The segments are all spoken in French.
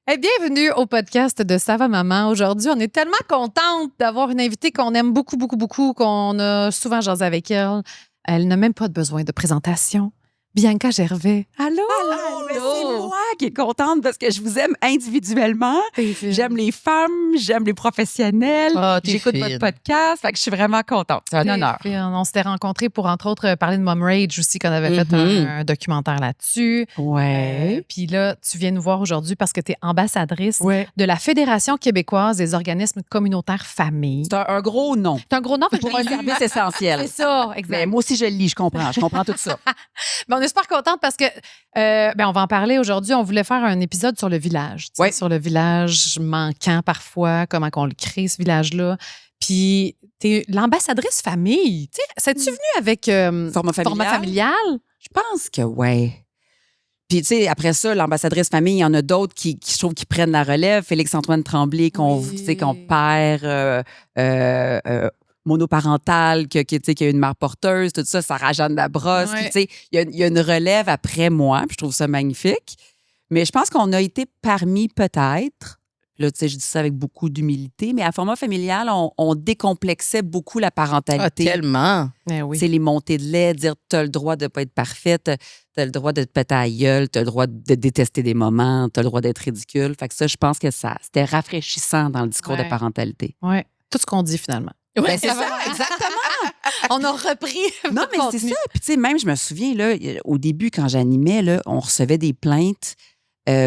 Hey, bienvenue au podcast de Ça va maman. Aujourd'hui, on est tellement contente d'avoir une invitée qu'on aime beaucoup, beaucoup, beaucoup, qu'on a souvent jasé avec elle. Elle n'a même pas besoin de présentation. Bianca Gervais. Allô? Allô, mais c'est moi qui est contente parce que je vous aime individuellement. J'aime les femmes, j'aime les professionnels. J'écoute votre podcast, fait que je suis vraiment contente. C'est un honneur. On s'était rencontrés pour, entre autres, parler de Mom Rage aussi, qu'on avait fait un documentaire là-dessus. Ouais. Puis là, tu viens nous voir aujourd'hui parce que tu es ambassadrice Ouais. de la Fédération québécoise des organismes communautaires familles. C'est un gros nom. C'est un gros nom. Pour un service essentiel. C'est ça, exact. Mais moi aussi, je le lis, je comprends tout ça. Ben, on est super contente parce que, on va en parler aujourd'hui. On voulait faire un épisode sur le village. Ouais. Sur le village manquant parfois, comment qu'on le crée, ce village-là. Puis, t'es l'ambassadrice famille. Tu sais, c'est-tu venu avec Format familial? Je pense que oui. Puis, tu sais, après ça, l'ambassadrice famille, il y en a d'autres qui je trouve, qui prennent la relève. Félix-Antoine Tremblay, qu'on perd monoparental, qui a une mère porteuse, tout ça, Sarah-Jeanne Labrosse. Ouais. Tu sais, il y a une relève après moi, puis je trouve ça magnifique. Mais je pense qu'on a été parmi peut-être, là, tu sais, je dis ça avec beaucoup d'humilité, mais à format familial, on décomplexait beaucoup la parentalité. Ah, tellement. Ben oui. C'est les montées de lait, dire t'as le droit de pas être parfaite, t'as le droit de te péter à la gueule, t'as le droit de détester des moments, t'as le droit d'être ridicule. Fait que ça, je pense que c'était rafraîchissant dans le discours de parentalité. Oui. Tout ce qu'on dit finalement. Ben, c'est ça, exactement. On a repris. Non, mais c'est ça. Puis, tu sais, même, je me souviens, là, au début, quand j'animais, là, on recevait des plaintes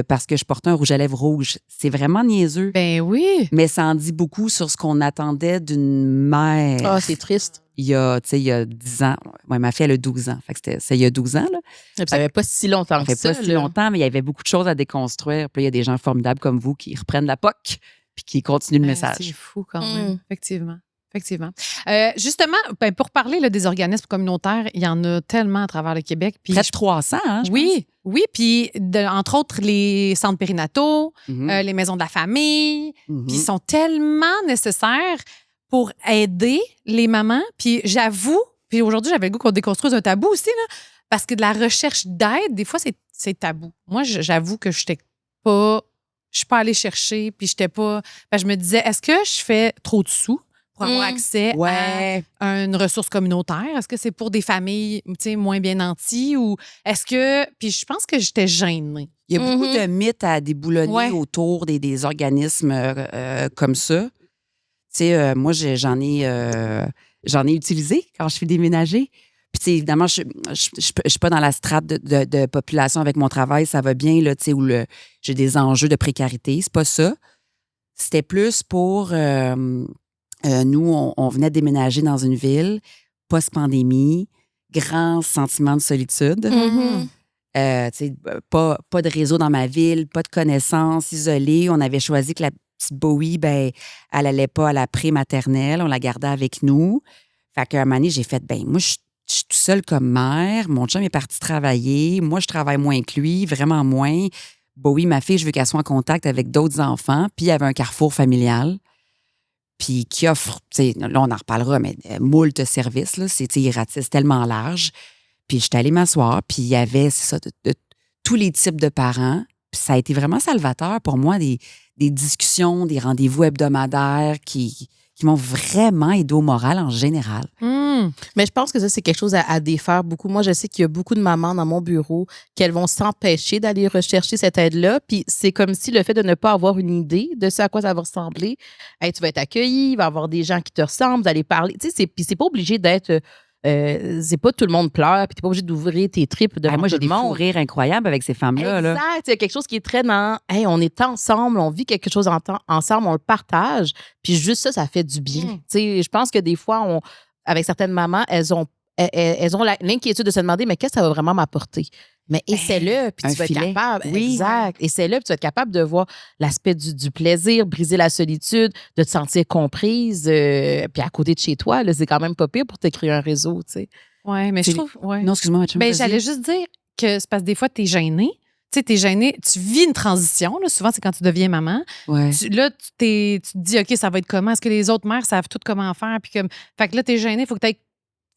parce que je portais un rouge à lèvres rouge. C'est vraiment niaiseux. Ben oui. Mais ça en dit beaucoup sur ce qu'on attendait d'une mère. Ah, c'est triste. Il y a 10 ans. Ouais, ma fille, elle a 12 ans. Fait que c'est il y a 12 ans, là. Ça fait pas si longtemps Ça que fait ça. pas si longtemps, mais il y avait beaucoup de choses à déconstruire. Puis là, il y a des gens formidables comme vous qui reprennent la POC puis qui continuent le message. C'est fou quand même. Effectivement. Justement, pour parler là, des organismes communautaires, il y en a tellement à travers le Québec. Puis Près de 300, hein, je pense. Oui. Puis, entre autres, les centres périnataux, Mhm. les maisons de la famille, Mhm. puis ils sont tellement nécessaires pour aider les mamans. Puis j'avoue, puis aujourd'hui, j'avais le goût qu'on déconstruise un tabou aussi, là, parce que de la recherche d'aide, des fois, c'est tabou. Moi, j'avoue que je suis pas allée chercher, puis j'étais pas... je me disais, est-ce que je fais trop de sous pour avoir accès à une ressource communautaire? Est-ce que c'est pour des familles moins bien nanties? Ou est-ce que... Puis je pense que j'étais gênée. Il y a beaucoup de mythes à déboulonner Ouais. autour des organismes comme ça. Tu sais, moi, j'en ai utilisé quand je suis déménagée. Puis, tu sais, évidemment, je suis pas dans la strate de population avec mon travail. Ça va bien, là, tu sais, où j'ai des enjeux de précarité. C'est pas ça. C'était plus pour... nous, on venait déménager dans une ville, post-pandémie, grand sentiment de solitude. Tu sais, pas de réseau dans ma ville, pas de connaissances, isolée. On avait choisi que la petite Bowie, elle allait pas à la pré-maternelle. On la gardait avec nous. Fait qu'à un moment donné, j'ai fait, moi, je suis tout seule comme mère. Mon chum est parti travailler. Moi, je travaille moins que lui, vraiment moins. Bowie, ma fille, je veux qu'elle soit en contact avec d'autres enfants. Puis, il y avait un carrefour familial. Puis, qui offre, tu sais, là, on en reparlera, mais moult services, là. Ils ratissent tellement large. Puis, j'étais allée m'asseoir, puis il y avait, c'est ça, de tous les types de parents. Puis, ça a été vraiment salvateur pour moi, des discussions, des rendez-vous hebdomadaires qui m'ont vraiment aidé au moral en général. Mais je pense que ça, c'est quelque chose à défaire beaucoup. Moi, je sais qu'il y a beaucoup de mamans dans mon bureau qu'elles vont s'empêcher d'aller rechercher cette aide-là. Puis c'est comme si le fait de ne pas avoir une idée de ce à quoi ça va ressembler, hey, tu vas être accueilli, il va y avoir des gens qui te ressemblent, d'aller parler. Tu sais, puis c'est pas obligé d'être... c'est pas tout le monde pleure, puis t'es pas obligé d'ouvrir tes tripes devant Moi, j'ai tout le des fous monde. rires incroyables avec ces femmes-là. Là. Exact. Il y a quelque chose qui est très dans hey, on est ensemble, on vit quelque chose ensemble, on le partage. Puis juste ça fait du bien. Tu sais, je pense que des fois, avec certaines mamans, elles ont l'inquiétude de se demander mais qu'est-ce que ça va vraiment m'apporter? Mais essaie-le, puis un tu vas filet. être capable. Oui. Exact. Essaie-le, puis tu vas être capable de voir l'aspect du plaisir, briser la solitude, de te sentir comprise. Puis à côté de chez toi, là, c'est quand même pas pire pour te créer un réseau, tu sais. Oui, mais je trouve... Ouais. Non, excuse-moi, tu me j'allais juste dire que c'est parce que des fois, tu es gênée. Tu sais, t'es gênée, tu vis une transition. Là, souvent, c'est quand tu deviens maman. Ouais. Tu te dis, OK, ça va être comment? Est-ce que les autres mères savent tout comment faire? Puis fait que là, t'es gênée, il faut que tu ailles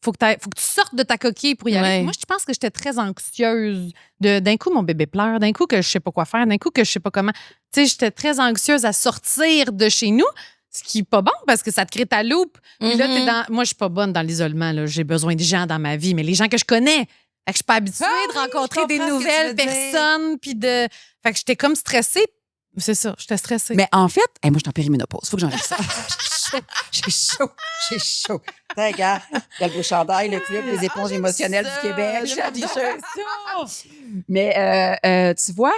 faut que tu sortes de ta coquille pour y aller. Ouais. Moi, je pense que j'étais très anxieuse. D'un coup, mon bébé pleure. D'un coup, que je sais pas quoi faire. D'un coup, que je sais pas comment. Tu sais, j'étais très anxieuse à sortir de chez nous, ce qui est pas bon parce que ça te crée ta loupe. Puis là, t'es dans... Moi, je suis pas bonne dans l'isolement. Là. J'ai besoin de gens dans ma vie, mais les gens que je connais. Fait que je suis pas habituée de rencontrer des nouvelles personnes. Puis de... Fait que j'étais comme stressée. C'est ça, j'étais stressée. Mais en fait, moi, je suis en périménopause. Faut que j'enlève ça. J'ai chaud. J'ai chaud. Regarde, il y a le beau chandail, le club, les éponges émotionnelles du Québec. Mais tu vois,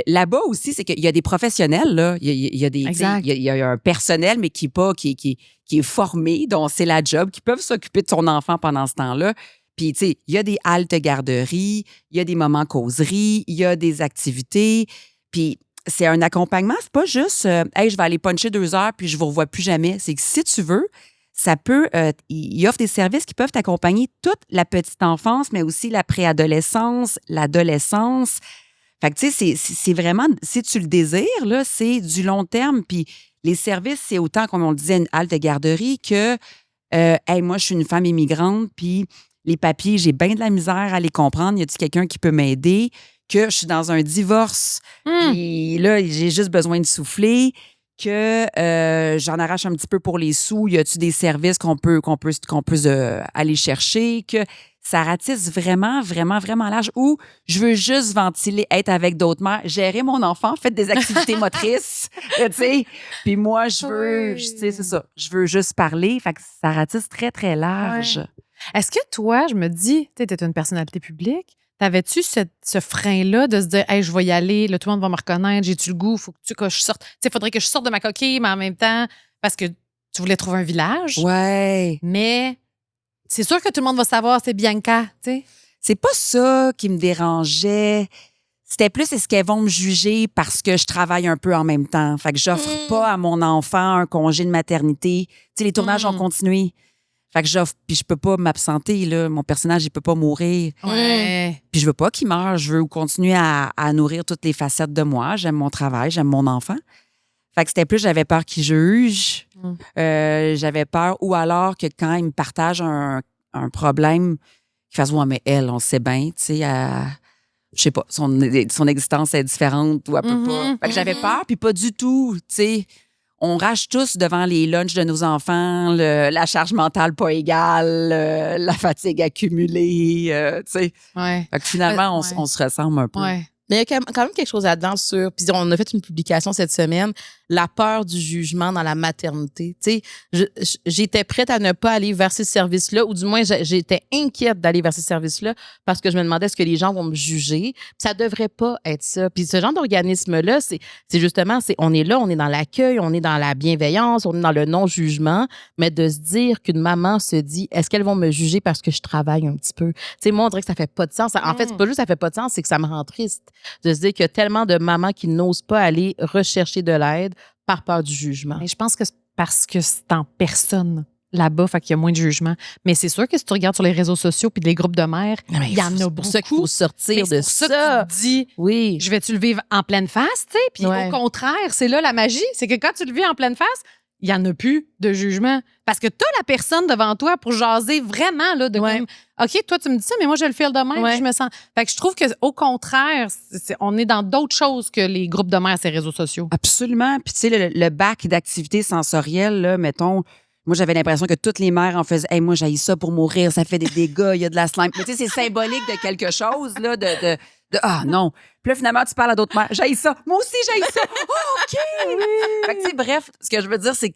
là-bas aussi, c'est qu'il y a des professionnels, là. Il y a des, Exact. il y a un personnel, mais qui est formé, dont c'est la job, qui peuvent s'occuper de son enfant pendant ce temps-là. Puis, tu sais, il y a des haltes garderie, il y a des moments causerie, il y a des activités. Puis, c'est un accompagnement. C'est pas juste, hey, je vais aller puncher 2 heures puis je vous revois plus jamais. C'est que si tu veux, ça peut, il offre des services qui peuvent t'accompagner toute la petite enfance, mais aussi la préadolescence, l'adolescence. Fait que, tu sais, c'est vraiment, si tu le désires, là, c'est du long terme. Puis les services, c'est autant, comme on le disait, une halte de garderie que, hey, moi, je suis une femme immigrante, puis les papiers, j'ai bien de la misère à les comprendre. Y a-t-il quelqu'un qui peut m'aider? Que je suis dans un divorce, puis là, j'ai juste besoin de souffler, que j'en arrache un petit peu pour les sous. Y a-tu des services qu'on peut aller chercher? Que ça ratisse vraiment, vraiment, vraiment large. Ou je veux juste ventiler, être avec d'autres mères, gérer mon enfant, faire des activités motrices, tu sais. Puis moi, je veux, tu sais, c'est ça. Je veux juste parler. Fait que ça ratisse très, très large. Ouais. Est-ce que toi, je me dis, tu es une personnalité publique, t'avais-tu ce frein-là de se dire, hey, je vais y aller, là, tout le monde va me reconnaître, j'ai-tu le goût, faut que je sorte. Tu sais, faudrait que je sorte de ma coquille, mais en même temps, parce que tu voulais trouver un village. Ouais. Mais c'est sûr que tout le monde va savoir, c'est Bianca, tu sais. C'est pas ça qui me dérangeait. C'était plus, est-ce qu'elles vont me juger parce que je travaille un peu en même temps? Fait que j'offre pas à mon enfant un congé de maternité. Tu sais, les tournages ont continué. Fait que j'offre, puis je peux pas m'absenter, là. Mon personnage, il peut pas mourir. Ouais. Puis je veux pas qu'il meure. Je veux continuer à nourrir toutes les facettes de moi. J'aime mon travail, j'aime mon enfant. Fait que c'était plus, j'avais peur qu'il juge. J'avais peur, ou alors que quand il me partage un problème, qu'il fasse, ouais, mais elle, on sait bien, tu sais, je sais pas, son existence est différente ou elle peut pas. Fait que j'avais peur, puis pas du tout, tu sais. On rage tous devant les lunchs de nos enfants, la charge mentale pas égale, la fatigue accumulée, tu sais. Ouais. Fait que finalement, Ouais. on se ressemble un peu. Ouais. Mais il y a quand même quelque chose là-dedans sur. Puis on a fait une publication cette semaine, la peur du jugement dans la maternité. Tu sais, j'étais prête à ne pas aller vers ces services-là, ou du moins j'étais inquiète d'aller vers ces services-là parce que je me demandais est-ce que les gens vont me juger. Ça devrait pas être ça. Puis ce genre d'organisme-là, c'est justement, on est là, on est dans l'accueil, on est dans la bienveillance, on est dans le non-jugement, mais de se dire qu'une maman se dit est-ce qu'elles vont me juger parce que je travaille un petit peu. Tu sais, moi on dirait que ça fait pas de sens. En fait, c'est pas juste ça fait pas de sens, c'est que ça me rend triste de se dire qu'il y a tellement de mamans qui n'osent pas aller rechercher de l'aide par peur du jugement. Mais je pense que c'est parce que c'est en personne là-bas, fait qu'il y a moins de jugement. Mais c'est sûr que si tu regardes sur les réseaux sociaux puis les groupes de mères, il y en a C'est beaucoup. pour ça qu'il faut sortir Mais de c'est pour ça. que tu te dis, Oui. je vais-tu le vivre en pleine face, tu sais? Puis Ouais. au contraire, c'est là la magie. C'est que quand tu le vis en pleine face, il n'y en a plus de jugement. Parce que tu as la personne devant toi pour jaser vraiment, là, de Ouais. comme, OK, toi, tu me dis ça, mais moi, je le file de même, Ouais. puis je me sens. Fait que je trouve qu'au contraire, on est dans d'autres choses que les groupes de mères, ces réseaux sociaux. Absolument. Puis, tu sais, le bac d'activités sensorielles, là, mettons, moi, j'avais l'impression que toutes les mères en faisaient. Hey, moi, j'haïs ça pour mourir, ça fait des dégâts, il y a de la slime. Mais, tu sais, c'est symbolique de quelque chose, là, ah non. Puis là, finalement, tu parles à d'autres mères. J'haïs ça. Moi aussi, j'haïs ça. Oh, OK. Fait que, tu sais, bref, ce que je veux dire, c'est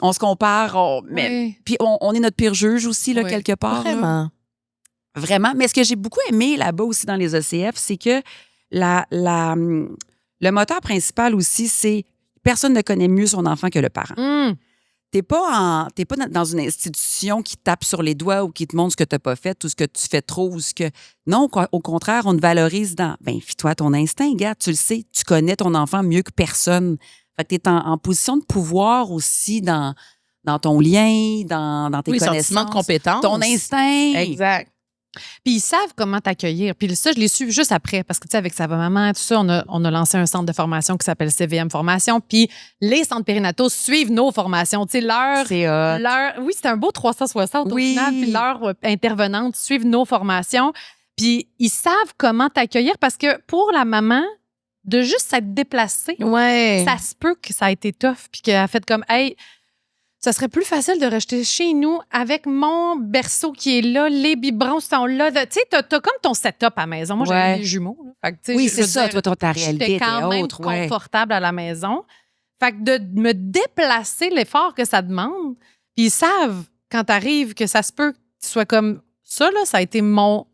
qu'on se compare, mais Oui. puis on est notre pire juge aussi, là, Oui. quelque part. là. Vraiment. Vraiment. Mais ce que j'ai beaucoup aimé là-bas aussi dans les ECF, c'est que le moteur principal aussi, c'est personne ne connaît mieux son enfant que le parent. T'es pas dans une institution qui tape sur les doigts ou qui te montre ce que tu n'as pas fait ou ce que tu fais trop ou ce que. Non, au contraire, on te valorise dans. Ben, fie-toi à ton instinct, gars. Tu le sais, tu connais ton enfant mieux que personne. Fait que t'es en position de pouvoir aussi dans ton lien, dans tes Oui, connaissances. sentiment de compétence. Ton instinct. Exact. Puis ils savent comment t'accueillir. Puis ça, je l'ai su juste après, parce que, tu sais, avec Sa maman, tout ça, on a lancé un centre de formation qui s'appelle CVM Formation. Puis les centres périnataux suivent nos formations. Tu sais, oui, c'est un beau 360 au final. Puis leurs intervenantes suivent nos formations. Puis ils savent comment t'accueillir parce que pour la maman, de juste s'être déplacée, ça se peut que ça a été tough. Puis qu'elle a fait comme, hey, ça serait plus facile de rester chez nous avec mon berceau qui est là, les biberons sont là. Tu sais, t'as comme ton setup à la maison. Moi, j'avais des jumeaux. Là. Fait que, oui, c'est ça. Toi, ta réalité était quand même autre. confortable à la maison. Fait que de me déplacer, l'effort que ça demande, puis ils savent, quand t'arrives, que ça se peut que tu sois comme ça, là, ça a été mon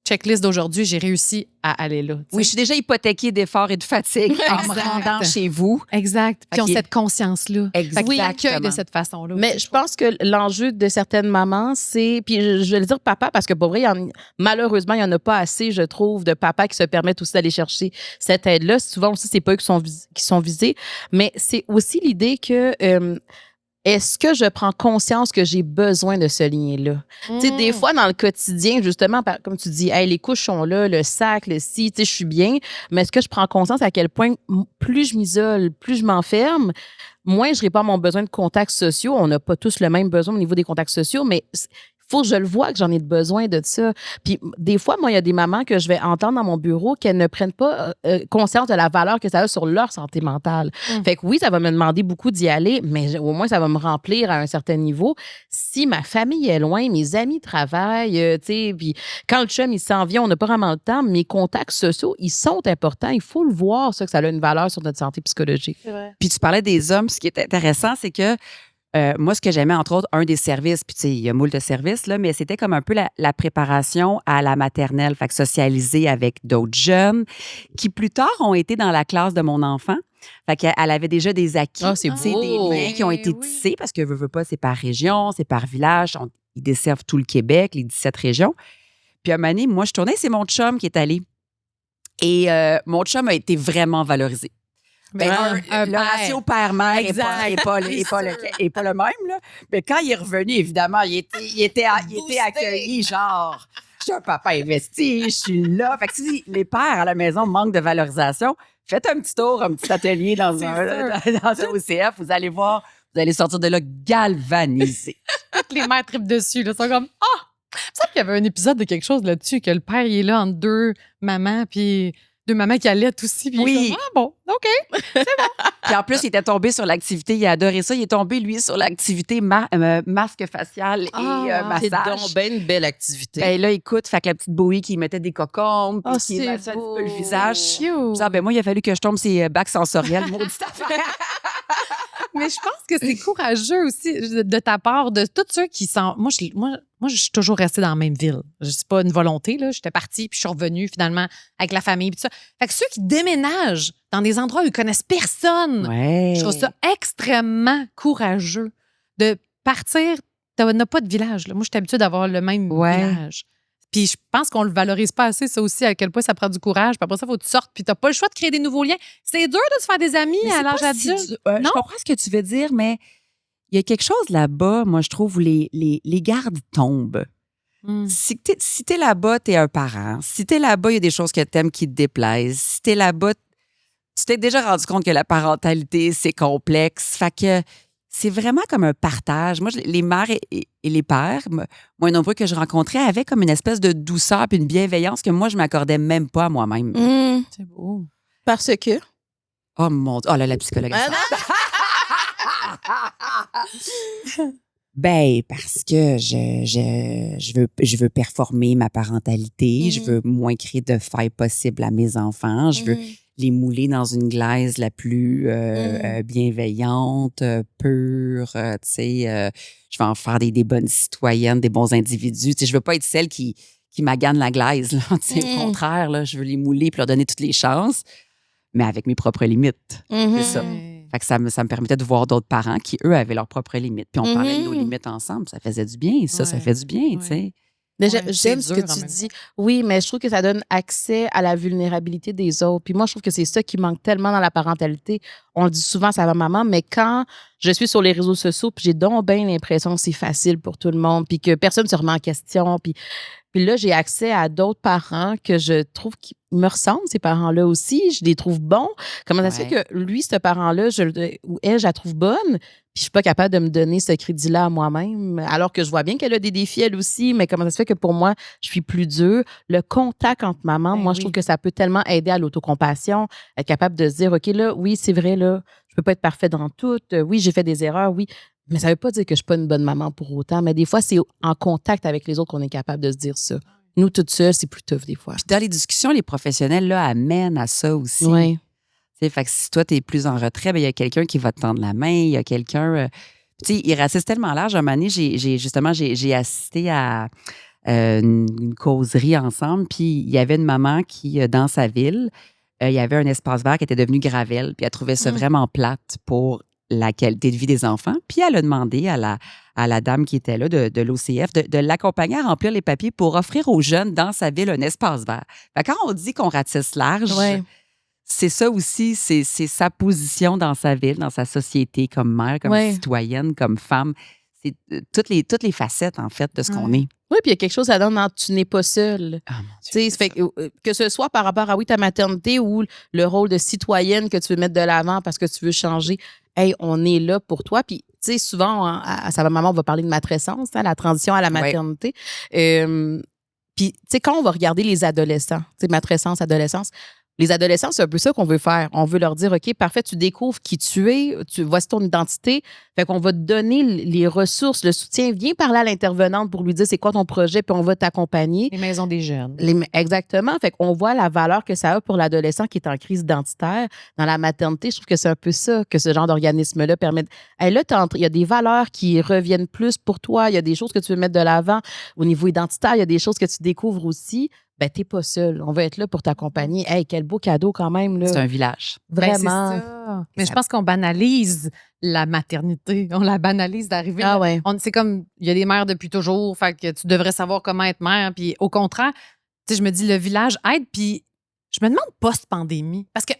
checklist d'aujourd'hui, j'ai réussi à aller là. T'sais. Oui, je suis déjà hypothéquée d'efforts et de fatigue en me rendant chez vous. Exact. Puis ils ont cette conscience-là. Exactement. Ils accueillent de cette façon-là. Mais je pense que l'enjeu de certaines mamans, c'est... Puis je vais le dire papa, parce que pour vrai, malheureusement, il n'y en a pas assez, je trouve, de papas qui se permettent aussi d'aller chercher cette aide-là. Souvent aussi, c'est pas eux qui sont visés. Mais c'est aussi l'idée que... est-ce que je prends conscience que j'ai besoin de ce lien-là? Tu sais, des fois, dans le quotidien, justement, comme tu dis, hey, les couches sont là, le sac, le ci, tu sais, je suis bien. Mais est-ce que je prends conscience à quel point plus je m'isole, plus je m'enferme, moins je réponds à mon besoin de contacts sociaux. On n'a pas tous le même besoin au niveau des contacts sociaux, mais faut que je le vois que j'en ai besoin de ça. Puis des fois, moi, il y a des mamans que je vais entendre dans mon bureau qu'elles ne prennent pas conscience de la valeur que ça a sur leur santé mentale. Fait que oui, ça va me demander beaucoup d'y aller, mais au moins, ça va me remplir à un certain niveau. Si ma famille est loin, mes amis travaillent, tu sais, puis quand le chum, il s'en vient, on n'a pas vraiment le temps, mes contacts sociaux, ils sont importants. Il faut le voir, ça, que ça a une valeur sur notre santé psychologique. C'est vrai. Puis tu parlais des hommes. Ce qui est intéressant, c'est que moi, ce que j'aimais, entre autres, un des services, puis tu sais, il y a moult de services, là, mais c'était comme un peu la préparation à la maternelle, fait que socialiser avec d'autres jeunes qui, plus tard, ont été dans la classe de mon enfant. Fait qu'elle avait déjà des acquis, c'est beau. Des liens qui ont été tissés, parce que veut pas, c'est par région, c'est par village. Ils desservent tout le Québec, les 17 régions. Puis à un moment donné, moi, je tournais, c'est mon chum qui est allé. Et mon chum a été vraiment valorisé. Le ratio père-mère n'est pas le même. Là. Mais quand il est revenu, évidemment, il était accueilli, genre, je suis un papa investi, je suis là. Fait que si les pères à la maison manquent de valorisation, faites un petit tour, un petit atelier dans un OCF, vous allez voir, vous allez sortir de là galvanisés. Toutes les mères trippent dessus, là, sont comme « Ah! » Il me semble qu'il y avait un épisode de quelque chose là-dessus, que le père, il est là entre deux mamans, puis... deux mamans qui allaitent aussi. Puis oui. Comme, ah bon, OK, c'est bon. Puis en plus, il était tombé sur l'activité, il a adoré ça. Il est tombé, lui, sur l'activité masque facial et massage. C'est donc bien une belle activité. Ben là, écoute, fait que la petite bouillie qui mettait des cocombes, puis qui massait un petit peu le visage. Ben moi, il a fallu que je tombe ces bacs sensoriels, maudite affaire. Mais je pense que c'est courageux aussi de ta part, de tous ceux qui sont... Moi, je suis toujours restée dans la même ville. C'est pas une volonté, là. J'étais partie, puis je suis revenue, finalement, avec la famille, puis tout ça. Fait que ceux qui déménagent dans des endroits où ils connaissent personne, je trouve ça extrêmement courageux de partir. T'as pas de village, là. Moi, je suis habituée d'avoir le même village. Puis je pense qu'on le valorise pas assez, ça aussi, à quel point ça prend du courage. Puis après ça, il faut que tu sortes, puis t'as pas le choix de créer des nouveaux liens. C'est dur de se faire des amis à l'âge adulte. Je comprends ce que tu veux dire, mais il y a quelque chose là-bas, moi, je trouve, où les gardes tombent. Si t'es là-bas, t'es un parent. Si t'es là-bas, il y a des choses que t'aimes qui te déplaisent. Si t'es là-bas, tu t'es déjà rendu compte que la parentalité, c'est complexe. Fait que c'est vraiment comme un partage. Moi, les mères et les pères, moi, nombreux que je rencontrais, avaient comme une espèce de douceur puis une bienveillance que moi, je m'accordais même pas à moi-même. C'est beau. Parce que? Oh mon Dieu. Oh là, la psychologue. Ben, parce que je veux performer ma parentalité, je veux moins créer de failles possibles à mes enfants, je veux les mouler dans une glaise la plus bienveillante, pure, tu sais, je veux en faire des bonnes citoyennes, des bons individus, tu sais, je veux pas être celle qui magane la glaise, là, tu sais, au contraire, là, je veux les mouler puis leur donner toutes les chances, mais avec mes propres limites, c'est ça. Fait que ça me permettait de voir d'autres parents qui, eux, avaient leurs propres limites. Puis on parlait de nos limites ensemble. Ça faisait du bien. Ça fait du bien, tu sais. Mais Ouais, j'aime c'est ce que dur en tu même dis. Oui, mais je trouve que ça donne accès à la vulnérabilité des autres. Puis moi, je trouve que c'est ça qui manque tellement dans la parentalité. On le dit souvent, ça va maman, mais quand je suis sur les réseaux sociaux, puis j'ai donc bien l'impression que c'est facile pour tout le monde, puis que personne ne se remet en question, puis là, j'ai accès à d'autres parents que je trouve qui me ressemblent, ces parents-là aussi. Je les trouve bons. Comment ça se fait Ouais. que lui, ce parent-là, ou elle, je la trouve bonne, puis je suis pas capable de me donner ce crédit-là à moi-même, alors que je vois bien qu'elle a des défis, elle aussi, mais comment ça se fait que pour moi, je suis plus dure? Le contact entre maman, Ben moi, je oui. trouve que ça peut tellement aider à l'autocompassion, être capable de se dire, OK, là, oui, c'est vrai, là, je peux pas être parfaite dans tout. Oui, j'ai fait des erreurs, oui. Mais ça veut pas dire que je suis pas une bonne maman pour autant. Mais des fois, c'est en contact avec les autres qu'on est capable de se dire ça. Nous, toutes seules, c'est plus tough des fois. Puis dans les discussions, les professionnels là, amènent à ça aussi. Oui. Tu sais, fait que si toi, tu es plus en retrait, ben, il y a quelqu'un qui va te tendre la main, il y a quelqu'un. Tu sais, ils ratissent tellement large. Un moment donné, j'ai assisté à une causerie ensemble, puis il y avait une maman qui, dans sa ville, il y avait un espace vert qui était devenu Gravel, puis elle trouvait ça vraiment plate pour la qualité de vie des enfants. Puis elle a demandé à la dame qui était là de l'OCF de l'accompagner à remplir les papiers pour offrir aux jeunes dans sa ville un espace vert. Fait que quand on dit qu'on ratisse large, Ouais. c'est ça aussi, c'est sa position dans sa ville, dans sa société, comme mère, comme Ouais. citoyenne, comme femme. C'est toutes les facettes, en fait, de ce qu'on Ouais. est. Oui, puis il y a quelque chose là-dedans dans tu n'es pas seule. Ah, mon Tu Dieu, sais, ça fait que ce soit par rapport à oui, ta maternité ou le rôle de citoyenne que tu veux mettre de l'avant parce que tu veux changer. Hey, on est là pour toi. Puis, tu sais, souvent, à sa maman, on va parler de matrescence, hein, la transition à la Ouais. maternité. Puis, tu sais, quand on va regarder les adolescents, tu sais, matrescence, adolescence, les adolescents, c'est un peu ça qu'on veut faire. On veut leur dire, OK, parfait, tu découvres qui tu es, voici ton identité. Fait qu'on va te donner les ressources, le soutien. Viens parler à l'intervenante pour lui dire c'est quoi ton projet, puis on va t'accompagner. Les maisons des jeunes. Exactement. Fait qu'on voit la valeur que ça a pour l'adolescent qui est en crise identitaire. Dans la maternité, je trouve que c'est un peu ça que ce genre d'organisme-là permet. Hey, là, il y a des valeurs qui reviennent plus pour toi. Il y a des choses que tu veux mettre de l'avant. Au niveau identitaire, il y a des choses que tu découvres aussi. Ben, t'es pas seul. On va être là pour t'accompagner. Hey, quel beau cadeau quand même, là. C'est un village. Ben, Vraiment. c'est ça. Mais je pense qu'on banalise la maternité. On la banalise d'arriver. Ah ouais. C'est comme, il y a des mères depuis toujours, fait que tu devrais savoir comment être mère. Puis au contraire, tu sais, je me dis, le village aide. Puis je me demande post-pandémie, parce que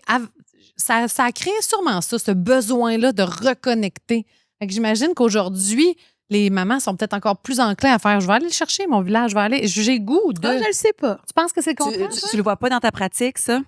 ça a créé sûrement ça, ce besoin-là de reconnecter. Fait que j'imagine qu'aujourd'hui, les mamans sont peut-être encore plus enclins à faire, je vais aller le chercher, mon village, je vais aller. J'ai goût de. Ah, je le sais pas. Tu penses que c'est le Tu, contraire? tu le vois pas dans ta pratique, ça?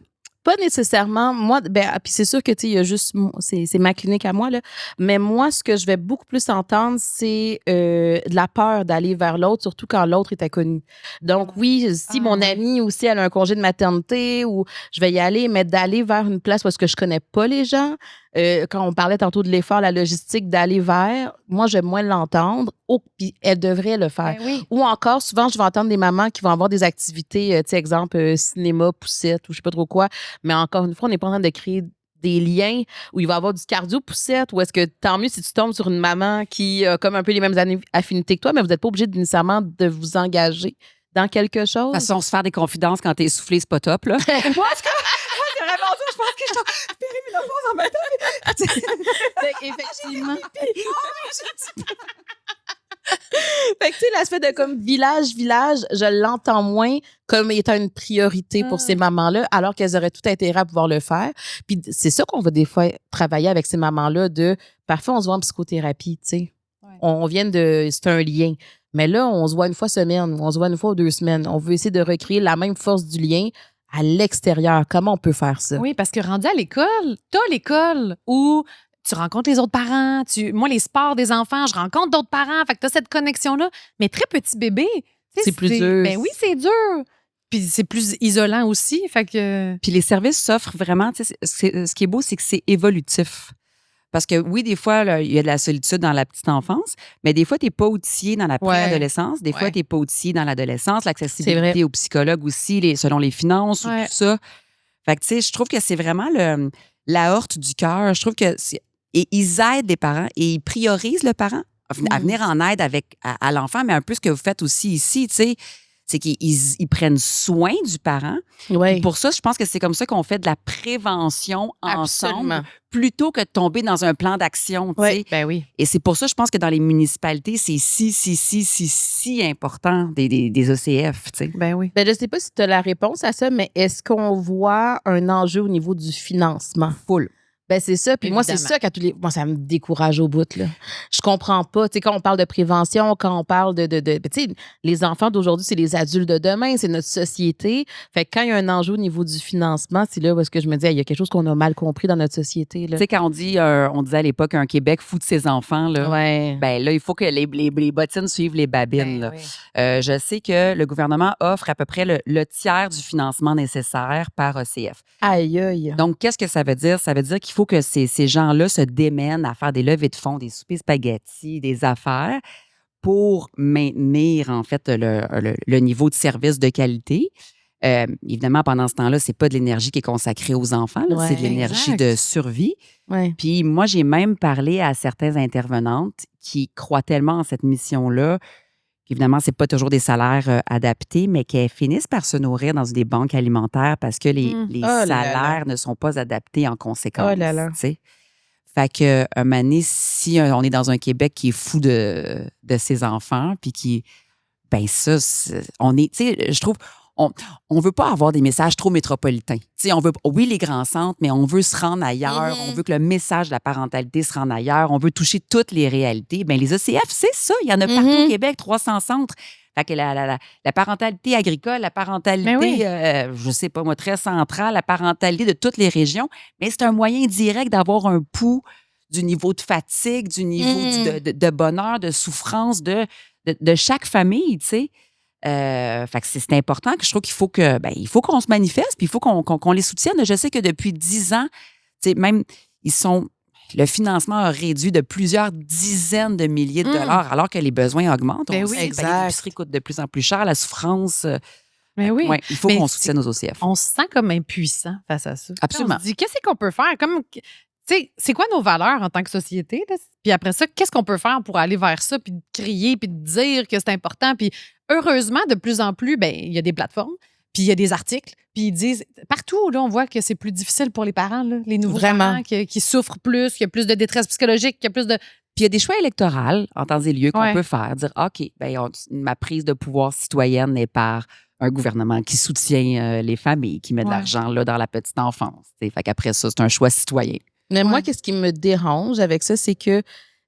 Pas nécessairement. Moi, puis c'est sûr que, tu sais, il y a juste, c'est ma clinique à moi, là. Mais moi, ce que je vais beaucoup plus entendre, c'est de la peur d'aller vers l'autre, surtout quand l'autre est inconnu. Donc, oui, si mon amie aussi, elle a un congé de maternité ou je vais y aller, mais d'aller vers une place parce que je connais pas les gens. Quand on parlait tantôt de l'effort, la logistique, d'aller vers, moi, j'aime moins l'entendre. Oh, puis elle devrait le faire. Ben oui. Ou encore, souvent, je vais entendre des mamans qui vont avoir des activités, tu sais, exemple, cinéma, poussette ou je sais pas trop quoi. Mais encore une fois, on n'est pas en train de créer des liens où il va y avoir du cardio-poussette ou est-ce que tant mieux si tu tombes sur une maman qui a comme un peu les mêmes affinités que toi, mais vous n'êtes pas obligé nécessairement de vous engager dans quelque chose. De toute façon, se faire des confidences quand t'es essoufflé, c'est pas top, là. Moi, c'est vraiment ça. Je pense que je suis périménopause en même temps. Effectivement. Fait que, tu sais, l'aspect de comme village, je l'entends moins comme étant une priorité pour ces mamans-là, alors qu'elles auraient tout intérêt à pouvoir le faire. Puis c'est ça qu'on va des fois travailler avec ces mamans-là parfois on se voit en psychothérapie, tu sais. Ouais. On vient c'est un lien. Mais là, on se voit une fois semaine, on se voit une fois ou 2 semaines. On veut essayer de recréer la même force du lien à l'extérieur. Comment on peut faire ça? Oui, parce que rendu à l'école, t'as l'école où tu rencontres les autres parents. Moi, les sports des enfants, je rencontre d'autres parents. Fait que t'as cette connexion-là. Mais très petit bébé, tu sais, C'est plus dur. Ben oui, c'est dur. Puis c'est plus isolant aussi. Fait que. Puis les services s'offrent vraiment, tu sais, ce qui est beau, c'est que c'est évolutif. Parce que oui, des fois, là, il y a de la solitude dans la petite enfance, mais des fois, tu n'es pas outillé dans la préadolescence. Des fois, tu n'es pas outillé dans l'adolescence. L'accessibilité aux psychologues aussi, selon les finances ou tout ça. Fait que, tu sais, je trouve que c'est vraiment l'aorte du cœur. Je trouve que et ils aident les parents et ils priorisent le parent à venir en aide à l'enfant, mais un peu ce que vous faites aussi ici, tu sais. c'est qu'ils ils prennent soin du parent. Ouais. Pour ça, je pense que c'est comme ça qu'on fait de la prévention ensemble Absolument. plutôt que de tomber dans un plan d'action. Tu sais. Oui, ben oui. Et c'est pour ça, je pense que dans les municipalités, c'est si important des OCF. Tu sais. Ben oui. Ben, je sais pas si tu as la réponse à ça, mais est-ce qu'on voit un enjeu au niveau du financement? Full. Ben, c'est ça. Puis moi, c'est Évidemment. ça qu'à tous les. Moi, ça me décourage au bout, là. Je comprends pas. Tu sais, quand on parle de prévention, quand on parle de ben, tu sais, les enfants d'aujourd'hui, c'est les adultes de demain, c'est notre société. Fait que quand il y a un enjeu au niveau du financement, c'est là où est-ce que je me dis, il y a quelque chose qu'on a mal compris dans notre société, là. Tu sais, quand on disait à l'époque un Québec fou de ses enfants, là, Ouais. ben là, il faut que les bottines suivent les babines. Ben là. oui. Je sais que le gouvernement offre à peu près le tiers du financement nécessaire par OCF. Aïe, aïe. Donc, qu'est-ce que ça veut dire? Ça veut dire qu'il faut que ces gens-là se démènent à faire des levées de fonds, des soupers spaghettis, des affaires pour maintenir, en fait, le niveau de service de qualité. Évidemment, pendant ce temps-là, c'est pas de l'énergie qui est consacrée aux enfants, là, c'est de Ouais, l'énergie exact. de survie. Ouais. Puis moi, j'ai même parlé à certaines intervenantes qui croient tellement en cette mission-là qu'évidemment, c'est pas toujours des salaires adaptés, mais qu'elles finissent par se nourrir dans des banques alimentaires parce que les Oh là là. salaires ne sont pas adaptés en conséquence. Oh là là. tu sais. Fait que, un moment donné, si on est dans un Québec qui est fou de ses enfants, puis qui, ben ça, on est, tu sais, je trouve, on veut pas avoir des messages trop métropolitains. Tu sais, on veut, oui, les grands centres, mais on veut se rendre ailleurs. On veut que le message de la parentalité se rende ailleurs. On veut toucher toutes les réalités. Ben les OCF, c'est ça. Il y en a partout au Québec, 300 centres. Fait que la parentalité agricole, la parentalité, Ben oui. je sais pas moi, très centrale, la parentalité de toutes les régions, mais c'est un moyen direct d'avoir un pouls du niveau de fatigue, du niveau de bonheur, de souffrance de chaque famille, tu sais. Fait que c'est important que je trouve qu'il faut que il faut qu'on se manifeste, puis il faut qu'on les soutienne. Je sais que depuis 10 ans, tu sais, même le financement a réduit de plusieurs dizaines de milliers de dollars, alors que les besoins augmentent. Ben On oui, sait, exact. l'épicerie coûte de plus en plus cher, la souffrance. Ben oui. Ouais, il faut Mais qu'on soutienne nos OCF. On se sent comme impuissant face à ça. Absolument. On se dit, qu'est-ce qu'on peut faire? Comme, tu sais, c'est quoi nos valeurs en tant que société? Là? Puis après ça, qu'est-ce qu'on peut faire pour aller vers ça, puis de crier, puis de dire que c'est important? Puis heureusement, de plus en plus, ben il y a des plateformes, puis il y a des articles, puis ils disent, partout, là, on voit que c'est plus difficile pour les parents, là, les nouveaux Vraiment. parents qui souffrent plus, qu'il y a plus de détresse psychologique, qu'il y a plus de... Puis il y a des choix électoraux en temps et lieu qu'on Ouais. peut faire. Dire, OK, ma prise de pouvoir citoyenne est par un gouvernement qui soutient les familles, qui met de Ouais. l'argent là, dans la petite enfance. T'sais. Fait qu'après ça, c'est un choix citoyen. Mais moi, Ouais. qu'est-ce qui me dérange avec ça, c'est que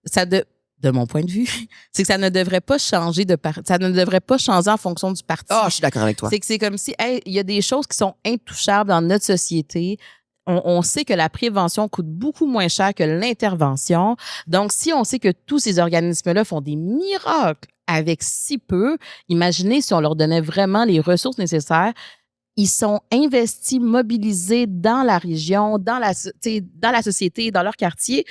ça de mon point de vue, c'est que ça ne devrait pas changer ça ne devrait pas changer en fonction du parti. Ah, je suis d'accord avec toi. C'est que c'est comme si, hey, il y a des choses qui sont intouchables dans notre société. On sait que la prévention coûte beaucoup moins cher que l'intervention. Donc, si on sait que tous ces organismes-là font des miracles avec si peu, imaginez si on leur donnait vraiment les ressources nécessaires. Ils sont investis, mobilisés dans la région, dans la société, dans leur quartier.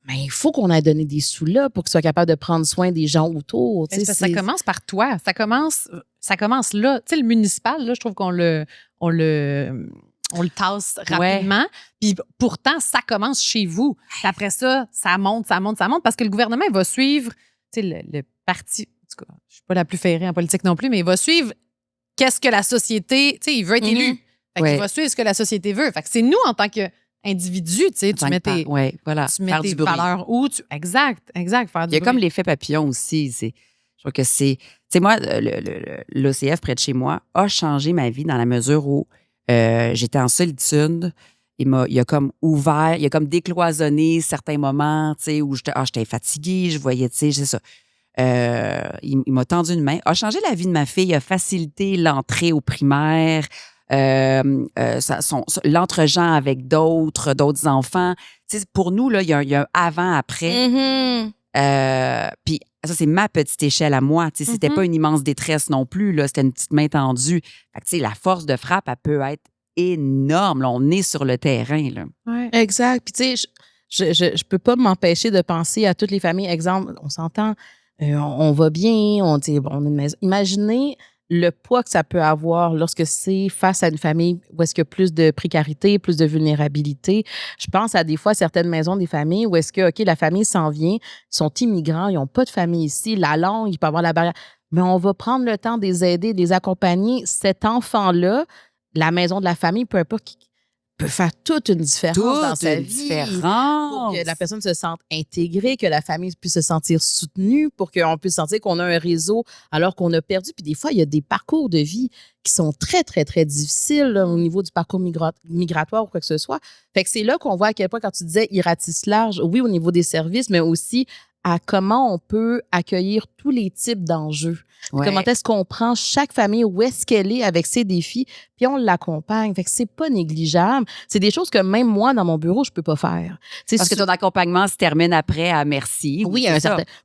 Mais il faut qu'on ait donné des sous là pour qu'ils soient capables de prendre soin des gens autour. Mais c'est parce que ça commence par toi. Ça commence là. Tu sais, le municipal, là, je trouve qu'on le tasse rapidement. Puis pourtant, ça commence chez vous. Puis après ça, ça monte, parce que le gouvernement, il va suivre, tu sais, le parti. En tout cas, je suis pas la plus ferrée en politique non plus, mais il va suivre qu'est-ce que la société. Tu sais, il veut être élu. Fait qu'il va suivre ce que la société veut. Fait que c'est nous, en tant qu'individu, tu sais, tu mets tes faire du bruit. valeurs où tu. Exact. Faire du Il y a bruit. comme l'effet papillon aussi. Je trouve que c'est. Tu sais, moi, l'OCF près de chez moi a changé ma vie dans la mesure où j'étais en solitude. Il a comme ouvert, il a comme décloisonné certains moments, tu sais, où j'étais fatiguée, je voyais, tu sais, c'est ça. Il m'a tendu une main, a changé la vie de ma fille, a facilité l'entrée au primaire, l'entre-gens avec d'autres enfants. Tu sais, pour nous, là, il y a un avant-après. Puis ça, c'est ma petite échelle à moi. Tu sais, c'était pas une immense détresse non plus. Là, c'était une petite main tendue. Fait que, tu sais, la force de frappe, elle peut être énorme. Là, on est sur le terrain. Là. Ouais. Exact. Puis tu sais, je peux pas m'empêcher de penser à toutes les familles. Exemple, on s'entend, on va bien, on a une maison. Imaginez le poids que ça peut avoir lorsque c'est face à une famille où est-ce qu'il y a plus de précarité, plus de vulnérabilité. Je pense à des fois certaines maisons des familles où est-ce que, OK, la famille s'en vient, ils sont immigrants, ils n'ont pas de famille ici, la langue, il peut avoir la barrière. mais on va prendre le temps de les aider, de les accompagner. Cet enfant-là, la maison de la famille, peu importe, qui peut faire toute une différence dans sa vie. Pour que la personne se sente intégrée, que la famille puisse se sentir soutenue, pour qu'on puisse sentir qu'on a un réseau alors qu'on a perdu. Puis des fois, il y a des parcours de vie qui sont très, très, très difficiles là, au niveau du parcours migratoire ou quoi que ce soit. Fait que c'est là qu'on voit à quel point, quand tu disais « il ratisse large », oui, au niveau des services, mais aussi à comment on peut accueillir tous les types d'enjeux. Ouais. Comment est-ce qu'on prend chaque famille, où est-ce qu'elle est avec ses défis, puis on l'accompagne. Fait que c'est pas négligeable. C'est des choses que même moi, dans mon bureau, je peux pas faire. Parce que ton accompagnement se termine après à merci. Oui,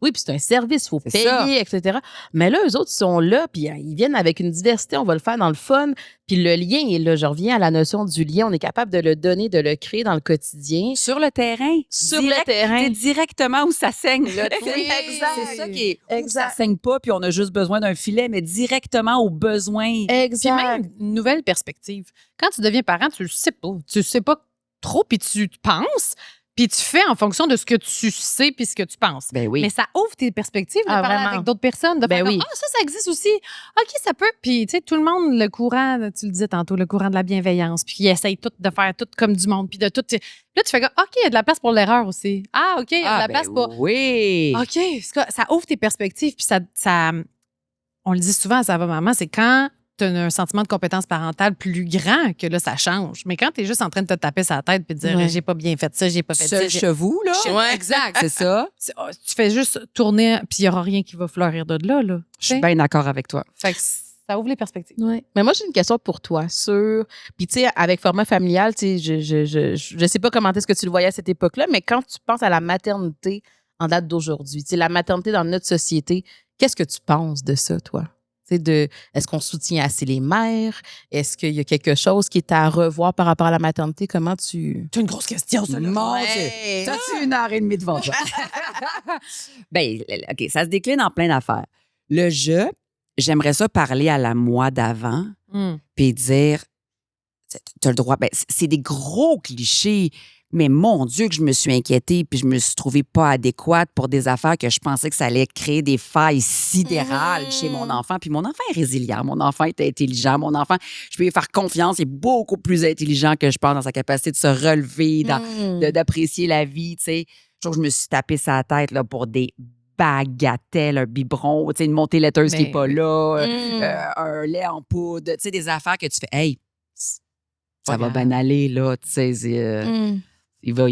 oui, puis c'est un service, il faut C'est ça. payer, etc. Mais là, eux autres, ils sont là, puis ils viennent avec une diversité, on va le faire dans le fun. Puis le lien est là. Je reviens à la notion du lien. On est capable de le donner, de le créer dans le quotidien. Sur le terrain. Sur le terrain. C'est directement où ça saigne. Là, tu sais. Oui, exact. C'est ça qui est. Exact. Ça saigne pas, puis on a juste besoin d'un filet, mais directement aux besoins. Puis Exact. même une nouvelle perspective. Quand tu deviens parent, tu le sais pas. Tu le sais pas trop, puis tu penses, puis tu fais en fonction de ce que tu sais puis ce que tu penses. Ben oui. Mais ça ouvre tes perspectives de Ah, parler vraiment. avec d'autres personnes, de Ben faire oui. comme, ça existe aussi. OK, ça peut. Puis, tu sais, tout le monde, le courant, tu le disais tantôt, le courant de la bienveillance, puis ils essayent tout de faire tout comme du monde, puis de tout. Là, tu fais comme, OK, il y a de la place pour l'erreur aussi. Ah, OK, il y a de la place pour. Oui. OK, ça ouvre tes perspectives, puis ça, on le dit souvent à Ça va maman, c'est quand tu as un sentiment de compétence parentale plus grand que là, ça change. Mais quand tu es juste en train de te taper sa tête puis de dire, Ouais. j'ai pas bien fait ça, j'ai pas fait Seul ça. chez vous, là. Ouais, exact. C'est ça. Tu fais juste tourner, puis il n'y aura rien qui va fleurir de là. Je suis bien d'accord avec toi. Fait que ça ouvre les perspectives. Ouais. Mais moi, j'ai une question pour toi sur. Puis, tu sais, avec format familial, tu sais, je sais pas comment est-ce que tu le voyais à cette époque-là, mais quand tu penses à la maternité en date d'aujourd'hui, tu sais, la maternité dans notre société, qu'est-ce que tu penses de ça, toi? Tu sais, est-ce qu'on soutient assez les mères? Est-ce qu'il y a quelque chose qui est à revoir par rapport à la maternité? Comment tu. C'est une grosse question, ça. Mon Ouais. Dieu. T'as-tu 1h30 devant toi? Ben, OK, ça se décline en plein d'affaires. Le jeu, j'aimerais ça parler à la moi d'avant, puis dire, t'as le droit. Ben, c'est des gros clichés, mais mon Dieu, que je me suis inquiétée, puis je me suis trouvée pas adéquate pour des affaires que je pensais que ça allait créer des failles sidérales chez mon enfant. Puis mon enfant est résilient, mon enfant est intelligent, mon enfant, je peux lui faire confiance, il est beaucoup plus intelligent que je pense dans sa capacité de se relever, d'apprécier la vie, tu sais. Je trouve que je me suis tapé sa tête là, pour des bagatelles, un biberon, tu sais, une montée laiteuse qui n'est pas là, un lait en poudre, tu sais, des affaires que tu fais, hey, ça va bien aller, là, tu sais, il va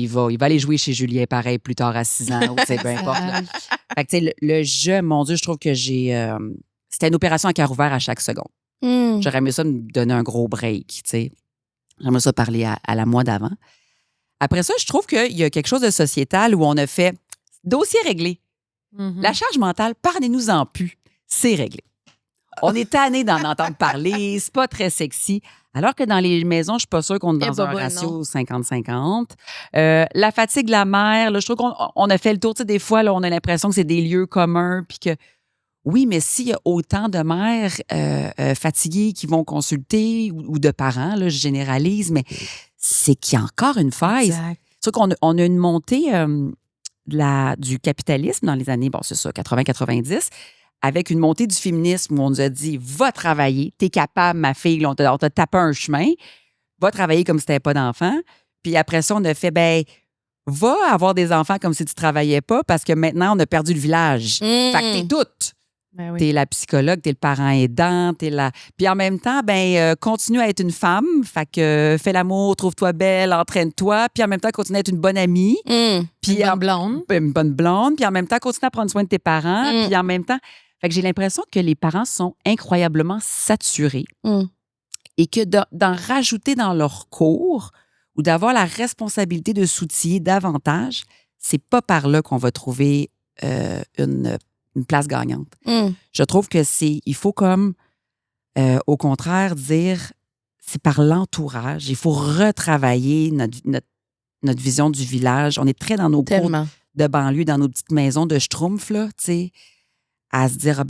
aller jouer chez Julien pareil plus tard à 6 ans, ou tu sais, peu importe. Là. Fait que, tu sais, le jeu, mon Dieu, je trouve que c'était une opération à cœur ouvert à chaque seconde. J'aurais aimé ça me donner un gros break, tu sais. J'aimerais ça parler à la moi d'avant. Après ça, je trouve qu'il y a quelque chose de sociétal où on a fait dossier réglé. La charge mentale, parlez-nous-en plus, c'est réglé. On est tanné d'en entendre parler, c'est pas très sexy. Alors que dans les maisons, je suis pas sûre qu'on est dans un ratio 50-50. La fatigue de la mère, là, je trouve qu'on a fait le tour. Tu sais, des fois, là, on a l'impression que c'est des lieux communs, puis que oui, mais s'il y a autant de mères fatiguées qui vont consulter ou de parents, là, je généralise, mais c'est qu'il y a encore une faille. Exact. C'est sûr qu'on a une montée du capitalisme dans les années, bon, c'est ça, 80-90, avec une montée du féminisme où on nous a dit « Va travailler, t'es capable, ma fille, là, on t'a tapé un chemin, va travailler comme si t'avais pas d'enfants. » Puis après ça, on a fait « Ben, va avoir des enfants comme si tu travaillais pas parce que maintenant, on a perdu le village. Fait que t'es toute. Ben oui. T'es la psychologue, t'es le parent aidant, t'es la... Puis en même temps, continue à être une femme. Fait que fais l'amour, trouve-toi belle, entraîne-toi. Puis en même temps, continue à être une bonne amie. Puis Une bonne blonde. Une bonne blonde. Puis en même temps, continue à prendre soin de tes parents. Puis en même temps... Fait que j'ai l'impression que les parents sont incroyablement saturés et que d'en rajouter dans leur cours ou d'avoir la responsabilité de s'outiller davantage, c'est pas par là qu'on va trouver une place gagnante. Je trouve que il faut comme, au contraire, dire, c'est par l'entourage. Il faut retravailler notre vision du village. On est très dans nos cours de banlieue, dans nos petites maisons de schtroumpf, là, tu sais, à se dire,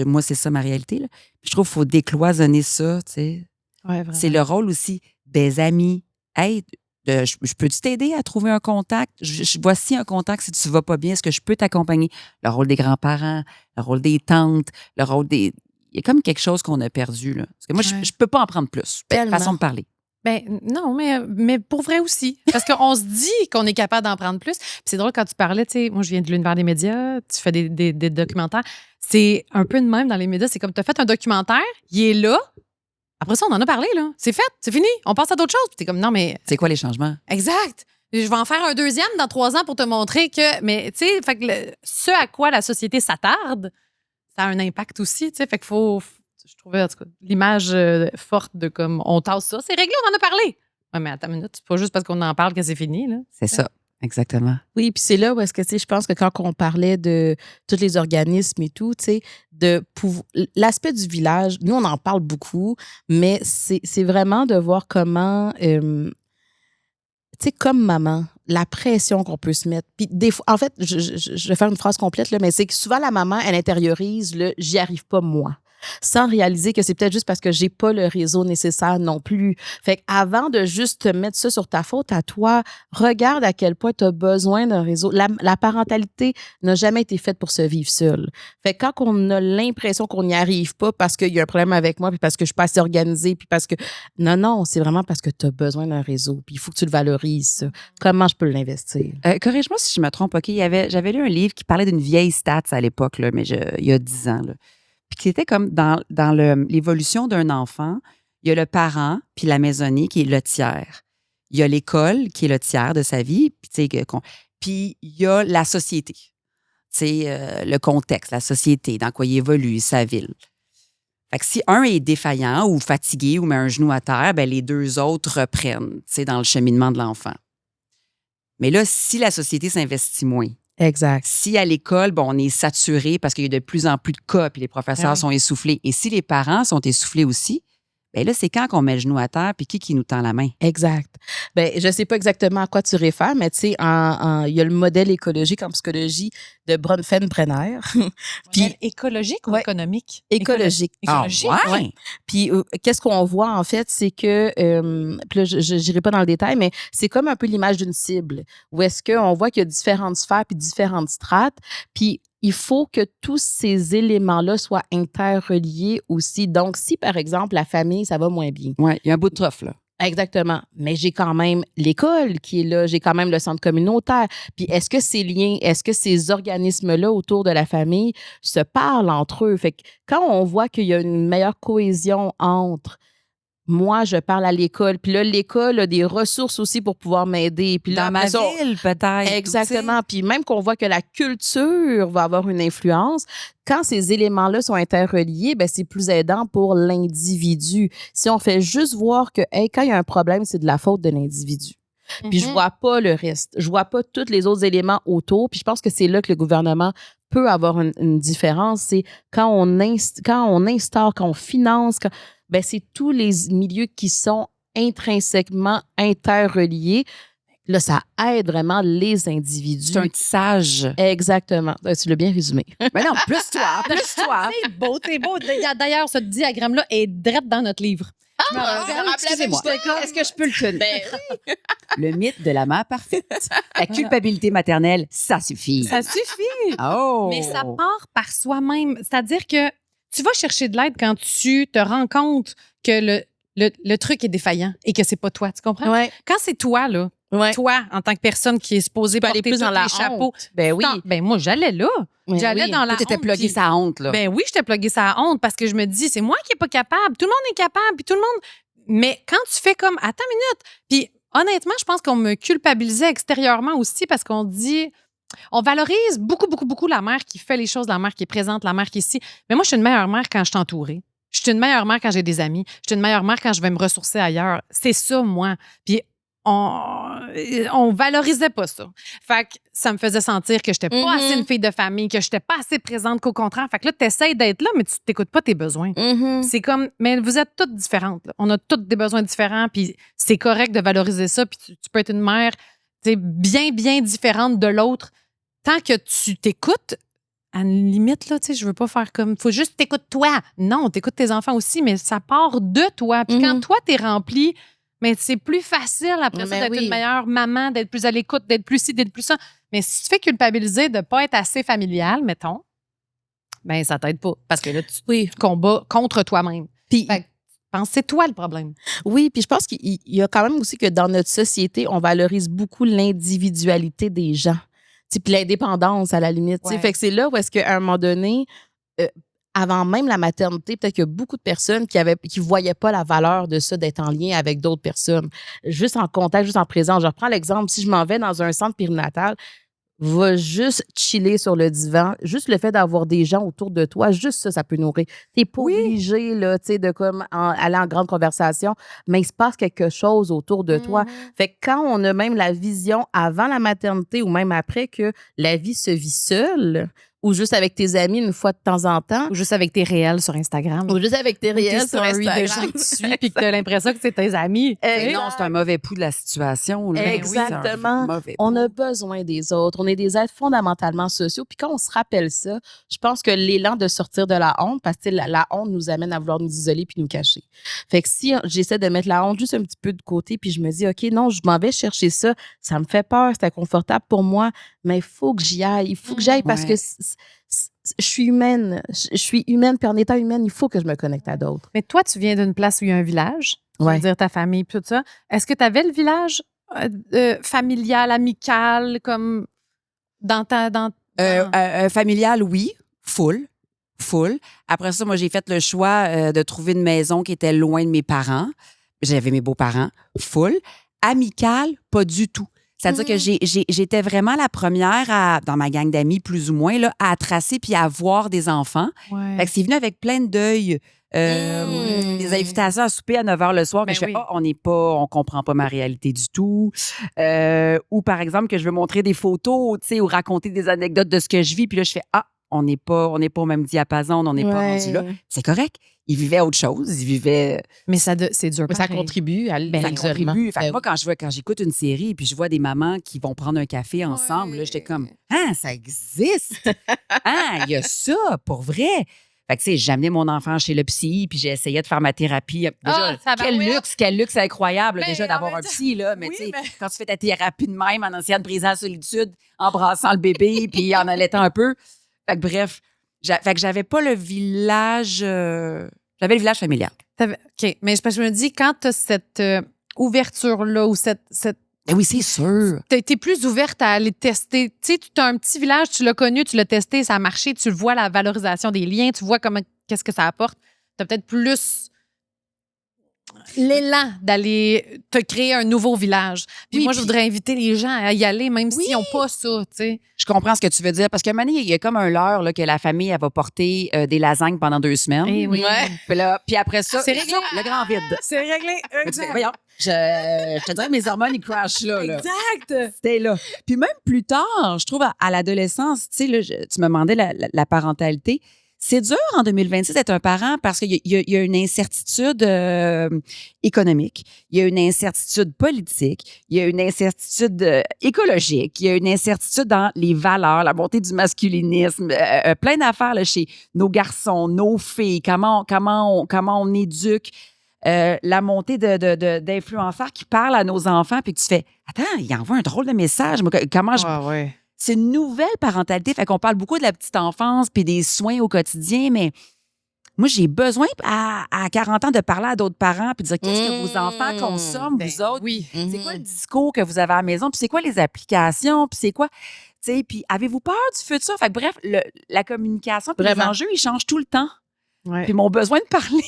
moi, c'est ça ma réalité. Là. Puis je trouve qu'il faut décloisonner ça, tu sais. Ouais, vraiment. C'est le rôle aussi des amis. Hey, Je peux-tu t'aider à trouver un contact? Voici un contact si tu vas pas bien. Est-ce que je peux t'accompagner? Le rôle des grands-parents, le rôle des tantes, le rôle des... Il y a comme quelque chose qu'on a perdu, là. Parce que moi, je peux pas en prendre plus. Tellement. Façon de parler. Ben non, mais pour vrai aussi. Parce qu'on se dit qu'on est capable d'en prendre plus. Puis c'est drôle quand tu parlais, tu sais, moi, je viens de l'univers des médias, tu fais des documentaires. C'est un peu de même dans les médias. C'est comme tu as fait un documentaire, il est là. Après ça, on en a parlé, là. C'est fait, c'est fini. On passe à d'autres choses. Puis t'es comme, non, mais. C'est quoi les changements? Exact. Je vais en faire un deuxième dans 3 ans pour te montrer que. Mais, tu sais, fait que ce à quoi la société s'attarde, ça a un impact aussi, tu sais. Fait qu'il faut. Je trouvais, en tout cas, l'image forte de comme on tasse ça. C'est réglé, on en a parlé. Ouais, mais attends une minute, c'est pas juste parce qu'on en parle que c'est fini, là. C'est ça, exactement. Oui, puis c'est là où est-ce que, tu sais, je pense que quand on parlait de tous les organismes et tout, tu sais, l'aspect du village, nous, on en parle beaucoup, mais c'est vraiment de voir comment, tu sais, comme maman, la pression qu'on peut se mettre. Puis des fois, en fait, je vais faire une phrase complète, là, mais c'est que souvent, la maman, elle intériorise le « j'y arrive pas, moi ». Sans réaliser que c'est peut-être juste parce que j'ai pas le réseau nécessaire non plus. Fait qu'avant de juste te mettre ça sur ta faute à toi, regarde à quel point tu as besoin d'un réseau. La parentalité n'a jamais été faite pour se vivre seule. Fait que quand on a l'impression qu'on n'y arrive pas parce qu'il y a un problème avec moi, puis parce que je suis pas assez organisée, puis parce que... Non, c'est vraiment parce que tu as besoin d'un réseau, puis il faut que tu le valorises, ça. Comment je peux l'investir? Corrige-moi si je me trompe, OK? J'avais lu un livre qui parlait d'une vieille stats à l'époque, là, mais il y a 10 ans, là. Puis qui était comme dans l'évolution d'un enfant, il y a le parent, puis la maisonnée qui est le tiers. Il y a l'école qui est le tiers de sa vie, puis il y a la société. Le contexte, la société, dans quoi il évolue, sa ville. Fait que si un est défaillant ou fatigué ou met un genou à terre, ben les 2 autres reprennent, dans le cheminement de l'enfant. Mais là, si la société s'investit moins, Exact. si à l'école, on est saturé parce qu'il y a de plus en plus de cas puis les professeurs sont essoufflés, et si les parents sont essoufflés aussi, bien là, c'est quand qu'on met le genou à terre puis qui nous tend la main? Exact. Ben, je sais pas exactement à quoi tu réfères, mais tu sais, il y a le modèle écologique en psychologie de Bronfenbrenner. Puis écologique ou économique? Écologique. Écologique. Ah, ouais. Puis qu'est-ce qu'on voit en fait, c'est que puis là, je n'irai pas dans le détail, mais c'est comme un peu l'image d'une cible où est-ce qu'on voit qu'il y a différentes sphères puis différentes strates, puis il faut que tous ces éléments-là soient interreliés aussi. Donc, si, par exemple, la famille, ça va moins bien. Oui, il y a un bout de trough, là. Exactement. Mais j'ai quand même l'école qui est là, j'ai quand même le centre communautaire. Puis est-ce que ces liens, est-ce que ces organismes-là autour de la famille se parlent entre eux? Fait que quand on voit qu'il y a une meilleure cohésion entre moi, je parle à l'école, puis là, l'école a des ressources aussi pour pouvoir m'aider. Puis là, dans ma ville, peut-être. Exactement. Puis même qu'on voit que la culture va avoir une influence, quand ces éléments-là sont interreliés, ben c'est plus aidant pour l'individu. Si on fait juste voir que, quand il y a un problème, c'est de la faute de l'individu. Puis je vois pas le reste. Je vois pas tous les autres éléments autour. Puis je pense que c'est là que le gouvernement peut avoir une différence. C'est quand on instaure, quand on finance, ben c'est tous les milieux qui sont intrinsèquement interreliés. Là, ça aide vraiment les individus. C'est un tissage. Exactement. Tu l'as bien résumé. Mais non, plus toi. C'est beau, c'est beau. D'ailleurs, ce diagramme-là est direct dans notre livre. Excusez-moi. Est-ce que je peux le tenir? Ben, Le mythe de la mère parfaite. La culpabilité maternelle, ça suffit. Ça suffit. Oh! Mais ça part par soi-même. C'est-à-dire que tu vas chercher de l'aide quand tu te rends compte que le truc est défaillant et que c'est pas toi. Tu comprends? ouais. Quand c'est toi, là, Ouais. toi, en tant que personne qui est supposée Tu peux aller porter plus dans tous la les chapeaux. honte. Ben oui. Ben moi, j'allais là. Mais J'allais oui. dans la Tu étais honte, plugué puis- sa honte, là. Ben oui, j'étais pluguée sa honte parce que je me dis, c'est moi qui n'est pas capable. Tout le monde est capable, puis tout le monde... Mais quand tu fais comme, attends une minute, puis honnêtement, je pense qu'on me culpabilisait extérieurement aussi parce qu'on dit... On valorise beaucoup, beaucoup, beaucoup la mère qui fait les choses, la mère qui est présente, la mère qui est ici. Mais moi, je suis une meilleure mère quand je suis entourée. Je suis une meilleure mère quand j'ai des amis. Je suis une meilleure mère quand je vais me ressourcer ailleurs. C'est ça, moi. Puis on valorisait pas ça. Fait que ça me faisait sentir que j'étais pas assez une fille de famille, que j'étais pas assez présente, qu'au contraire. Fait que là, t'essayes d'être là, mais tu t'écoutes pas tes besoins. C'est comme, mais vous êtes toutes différentes, là. On a toutes des besoins différents, puis c'est correct de valoriser ça, puis tu peux être une mère, tu sais, bien, bien différente de l'autre. Tant que tu t'écoutes, à une limite, là, tu sais, je veux pas faire comme, faut juste t'écoutes toi. Non, t'écoutes tes enfants aussi, mais ça part de toi. Puis quand toi, t'es rempli Mais c'est plus facile après ça Mais d'être oui. une meilleure maman, d'être plus à l'écoute, d'être plus ci, d'être plus ça. Mais si tu te fais culpabiliser de ne pas être assez familiale, mettons, ben ça t'aide pas. Parce que là, tu combats contre toi-même. Puis, Fait que, je pense que c'est toi le problème. oui, puis je pense qu'il y a quand même aussi que dans notre société, on valorise beaucoup l'individualité des gens. Puis l'indépendance, à la limite. Ouais. Fait que c'est là où est-ce qu'à un moment donné, avant même la maternité, peut-être qu'il y a beaucoup de personnes qui voyaient pas la valeur de ça, d'être en lien avec d'autres personnes. Juste en contact, juste en présence. Je reprends l'exemple, si je m'en vais dans un centre périnatal, va juste chiller sur le divan. Juste le fait d'avoir des gens autour de toi, juste ça peut nourrir. T'es pas obligé, là, tu sais, de aller en grande conversation, mais il se passe quelque chose autour de toi. Fait que quand on a même la vision avant la maternité ou même après que la vie se vit seule, ou juste avec tes amis une fois de temps en temps, Ou juste avec tes réels sur Instagram. ou juste avec tes Ou tes réels sur stories Instagram. de gens que tu suis puis que tu as l'impression que c'est tes amis. Mais non, c'est un mauvais pouls de la situation. Là. Exactement. C'est un mauvais On a pouls. besoin des autres. On est des êtres fondamentalement sociaux. Puis quand on se rappelle ça, je pense que l'élan de sortir de la honte, parce que la honte nous amène à vouloir nous isoler puis nous cacher. Fait que si j'essaie de mettre la honte juste un petit peu de côté puis je me dis, OK, non, je m'en vais chercher ça. Ça me fait peur, c'est inconfortable pour moi, mais il faut que j'y aille. Il faut que j'aille parce que je suis humaine. Je suis humaine, puis en étant humaine, il faut que je me connecte à d'autres. Mais toi, tu viens d'une place où il y a un village. Tu veux dire ta famille puis tout ça. Est-ce que tu avais le village familial, amical, comme dans ta... Familial, oui. Full. Après ça, moi, j'ai fait le choix de trouver une maison qui était loin de mes parents. J'avais mes beaux-parents. Full. Amical, pas du tout. C'est-à-dire que j'étais vraiment la première, dans ma gang d'amis, plus ou moins, là, à tracer puis à voir des enfants. Ouais. Fait que c'est venu avec plein de deuil. Des invitations à souper à 9 h le soir. Ben Que je fais, oui. on comprend pas ma réalité du tout. Ou par exemple, que je veux montrer des photos, tu sais, ou raconter des anecdotes de ce que je vis. Puis là, je fais, on n'est pas au même diapason, on n'est pas rendu là. C'est correct. Ils vivaient autre chose. Ils vivaient. Mais c'est dur. Mais ça pareil. contribue à Ça l'isolement. contribue. Fait que moi, quand j'écoute une série puis je vois des mamans qui vont prendre un café ensemble, là, j'étais comme, ça existe. Il y a ça, pour vrai. Fait que, tu sais, j'ai amené mon enfant chez le psy, puis j'ai essayé de faire ma thérapie. Déjà, quel luxe incroyable, Mais déjà, en d'avoir même un temps- psy, là. Mais, Oui, tu sais, mais- quand tu fais ta thérapie de même, en essayant de briser la solitude, en brassant le bébé, puis en allaitant un peu. Fait que, bref, fait que j'avais pas le village. J'avais le village familial. OK. Mais je me dis, quand tu as cette ouverture-là ou cette Mais oui, c'est sûr. t'es plus ouverte à aller tester. Tu sais, tu as un petit village, tu l'as connu, tu l'as testé, ça a marché, tu vois la valorisation des liens, tu vois qu'est-ce que ça apporte. Tu as peut-être plus l'élan d'aller te créer un nouveau village. Puis moi, je voudrais inviter les gens à y aller, même s'ils n'ont pas ça, tu sais. Je comprends ce que tu veux dire. Parce qu'à un moment donné, il y a comme un leurre là, que la famille, elle va porter des lasagnes pendant 2 semaines. Eh oui. Puis après ça, C'est réglé. le grand vide. C'est réglé. Mais tu fais, voyons, je te dirais, mes hormones, ils crashent là. Exact. C'était là. Puis même plus tard, je trouve, à l'adolescence, tu sais, là, tu me demandais la parentalité. C'est dur en 2026 d'être un parent parce qu'il y a une incertitude économique, il y a une incertitude politique, il y a une incertitude écologique, il y a une incertitude dans les valeurs, la montée du masculinisme, plein d'affaires là, chez nos garçons, nos filles, comment on éduque. La montée d'influenceurs qui parlent à nos enfants, puis que tu fais « Attends, il envoie un drôle de message. Comment je... » C'est une nouvelle parentalité. Fait qu'on parle beaucoup de la petite enfance puis des soins au quotidien, mais moi, j'ai besoin à 40 ans de parler à d'autres parents puis de dire qu'est-ce que vos enfants consomment, vous autres. Oui. C'est quoi le discours que vous avez à la maison, puis c'est quoi les applications, puis c'est quoi... Tu sais, puis avez-vous peur du futur? Fait que bref, la communication puis les enjeux, ils changent tout le temps. Ouais. Puis mon besoin de parler,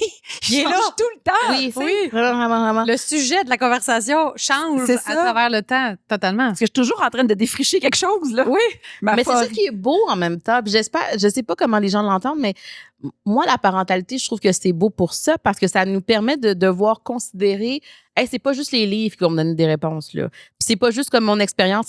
il est change là. tout le temps. Oui, vraiment. Le sujet de la conversation change C'est à ça. travers le temps, totalement. Parce que je suis toujours en train de défricher quelque chose, là. Oui. Mais c'est ça qui est beau en même temps. Puis je sais pas comment les gens l'entendent, mais moi, la parentalité, je trouve que c'est beau pour ça parce que ça nous permet de devoir considérer, c'est pas juste les livres qui vont me donner des réponses, là. Puis c'est pas juste comme mon expérience.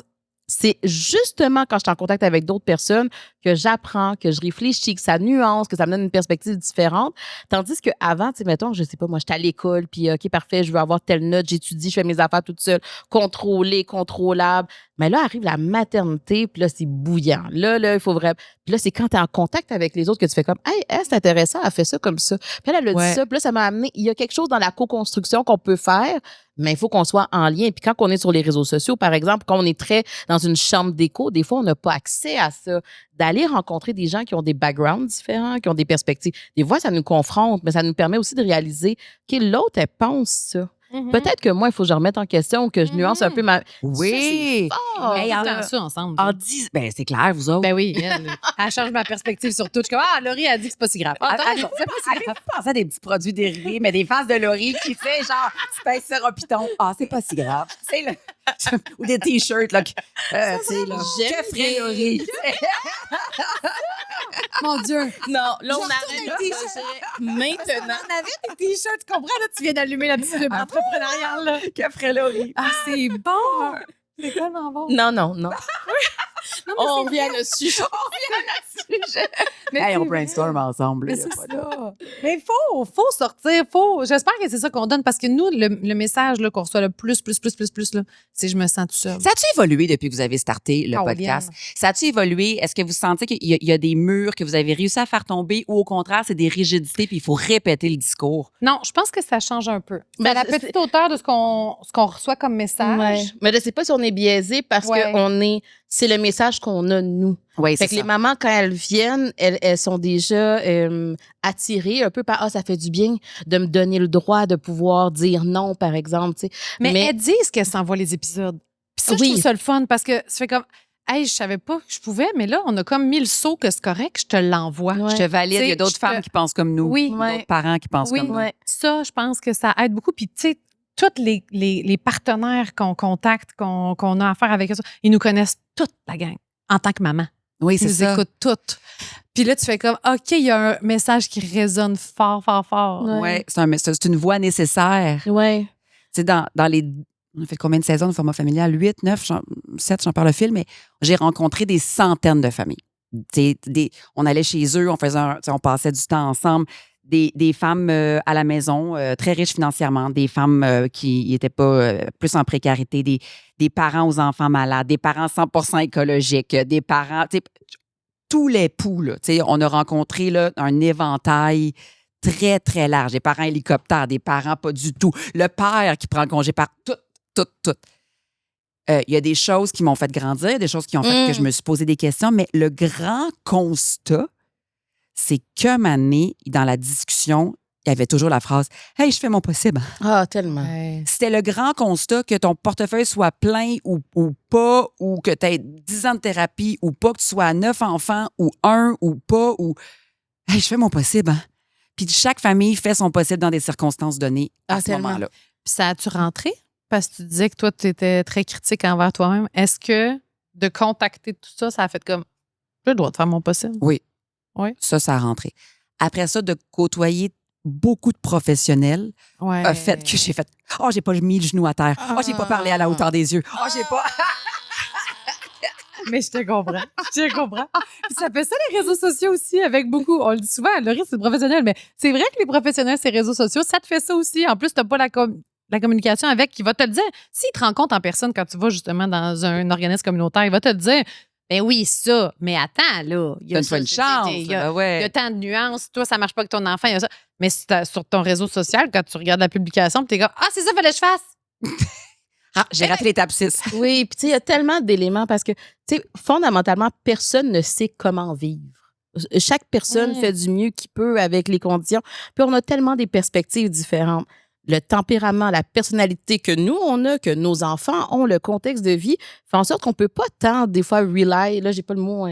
C'est justement quand je suis en contact avec d'autres personnes que j'apprends, que je réfléchis, que ça nuance, que ça me donne une perspective différente. Tandis qu'avant, tu sais, mettons, je sais pas, moi, j'étais à l'école, puis OK, parfait, je veux avoir telle note, j'étudie, je fais mes affaires toute seule, contrôlée, contrôlable. Mais là, arrive la maternité, puis là, c'est bouillant. Là, il faut vraiment... Puis là, c'est quand tu es en contact avec les autres que tu fais comme « Hey, c'est intéressant, elle fait ça comme ça. » Puis elle a dit ça, puis là, ça m'a amené... Il y a quelque chose dans la co-construction qu'on peut faire, mais il faut qu'on soit en lien. Puis quand on est sur les réseaux sociaux, par exemple, quand on est très dans une chambre d'écho, des fois, on n'a pas accès à ça. D'aller rencontrer des gens qui ont des backgrounds différents, qui ont des perspectives. Des fois, ça nous confronte, mais ça nous permet aussi de réaliser que l'autre, elle pense ça. Peut-être que moi, il faut que je remette en question, que je nuance un peu ma... Oui. Ça, c'est fort. Hey, on ça ensemble. Ben, c'est clair, vous autres. Ben oui, elle change ma perspective sur tout. Je suis comme, Laurie a dit que c'est pas si grave. Ah, t'as raison, c'est pas si grave. Je pensais à des petits produits dérivés, mais des faces de Laurie qui fait genre, tu pèses sur un piton. Ah, c'est pas si grave. C'est le... Ou des t-shirts, là. Tu sais, là. Que ferait Laurie? Mon Dieu. Non, là, on arrête de projet maintenant. On avait des t-shirts, tu comprends? Là, tu viens d'allumer la petite pub entrepreneuriale. Là. Que ferait Laurie? Ah, c'est bon. C'est tellement bon. Non. On vient le sujet. Mais Hey, on c'est brainstorm ensemble. Mais là, c'est pas de- ça. Mais il faut sortir. J'espère que c'est ça qu'on donne parce que nous, le message là, qu'on reçoit le plus, là, c'est je me sens tout seul. Ça a-tu évolué depuis que vous avez starté le Caroline. podcast? Ça a-tu évolué? Est-ce que vous sentez qu'il y a des murs que vous avez réussi à faire tomber ou au contraire, c'est des rigidités puis il faut répéter le discours? Non, je pense que ça change un peu. Ben, C'est à la petite hauteur de ce qu'on reçoit comme message. Ouais. Mais je ne sais pas si on est biaisé parce Ouais. que c'est le message qu'on a, nous. Oui, Fait c'est que ça. les mamans, quand elles viennent, elles sont déjà attirées un peu par « Ah, ça fait du bien de me donner le droit de pouvoir dire non, par exemple. » tu sais. Mais elles disent qu'elles s'envoient les épisodes. Puis ça, je Oui. trouve ça le fun parce que ça fait comme, hey, je savais pas que je pouvais, mais là, on a comme mis le saut que c'est correct, je te l'envoie. Ouais. Je te valide. Il y a T'sais, d'autres je femmes te- qui pensent comme nous. Oui. D'autres parents qui pensent Oui, comme nous. Ouais. ça, je pense que ça aide beaucoup. Puis, tu sais, tous les partenaires qu'on contacte, qu'on a affaire avec eux, ils nous connaissent toute la gang en tant que maman. Oui, Ils c'est nous ça. écoutent toutes. Puis là, tu fais comme, OK, il y a un message qui résonne fort, fort, fort. Ouais. Ouais, c'est une voie nécessaire. Ouais. Tu sais, dans les. On a fait combien de saisons de format familial? 8, 9, 7, j'en parle le film, mais j'ai rencontré des centaines de familles. On allait chez eux, on passait du temps ensemble. Des femmes à la maison, très riches financièrement, des femmes qui n'étaient pas plus en précarité, des parents aux enfants malades, des parents 100% écologiques, des parents, tous les poux, là, on a rencontré là, un éventail très, très large. Des parents hélicoptères, des parents pas du tout. Le père qui prend le congé par tout. Il y a des choses qui m'ont fait grandir, des choses qui ont fait que je me suis posé des questions, mais le grand constat, c'est qu'un moment donné, dans la discussion, il y avait toujours la phrase « Hey, je fais mon possible. » Ah, tellement. Ouais. C'était le grand constat que ton portefeuille soit plein ou pas, ou que tu aies 10 ans de thérapie ou pas, que tu sois à 9 enfants ou 1 ou pas, ou « Hey, je fais mon possible. » Puis chaque famille fait son possible dans des circonstances données à ce tellement. moment-là. Puis ça a-tu rentré? Parce que tu disais que toi, tu étais très critique envers toi-même. Est-ce que de contacter tout ça, ça a fait comme, j'ai le droit de faire mon possible? Oui. Oui. Ça a rentré. Après ça, de côtoyer beaucoup de professionnels Ouais. a fait que j'ai fait « Oh, j'ai pas mis le genou à terre. Oh, j'ai pas parlé à la hauteur des yeux. Oh, j'ai pas... » Mais je te comprends. Je te comprends. Puis ça fait ça, les réseaux sociaux aussi, avec beaucoup. On le dit souvent, Laurie, c'est professionnel, mais c'est vrai que les professionnels, ces réseaux sociaux, ça te fait ça aussi. En plus, tu n'as pas la communication avec qui va te le dire. S'il te rencontre en personne quand tu vas justement dans un organisme communautaire, il va te le dire. Ben oui, ça. Mais attends, là. Il y a Donne-toi une chance. Il y a ouais. tant de nuances. Toi, ça marche pas avec ton enfant. Il y a ça. Mais sur ton réseau social, quand tu regardes la publication, tu es comme, ah, c'est ça, fallait que je fasse. Ah, j'ai raté l'étape 6. Oui, puis tu sais, il y a tellement d'éléments parce que, tu sais, fondamentalement, personne ne sait comment vivre. Chaque personne Ouais. fait du mieux qu'il peut avec les conditions. Puis on a tellement des perspectives différentes. Le tempérament, la personnalité que nous, on a, que nos enfants ont, le contexte de vie, fait en sorte qu'on peut pas tant, des fois, rely, là, j'ai pas le mot,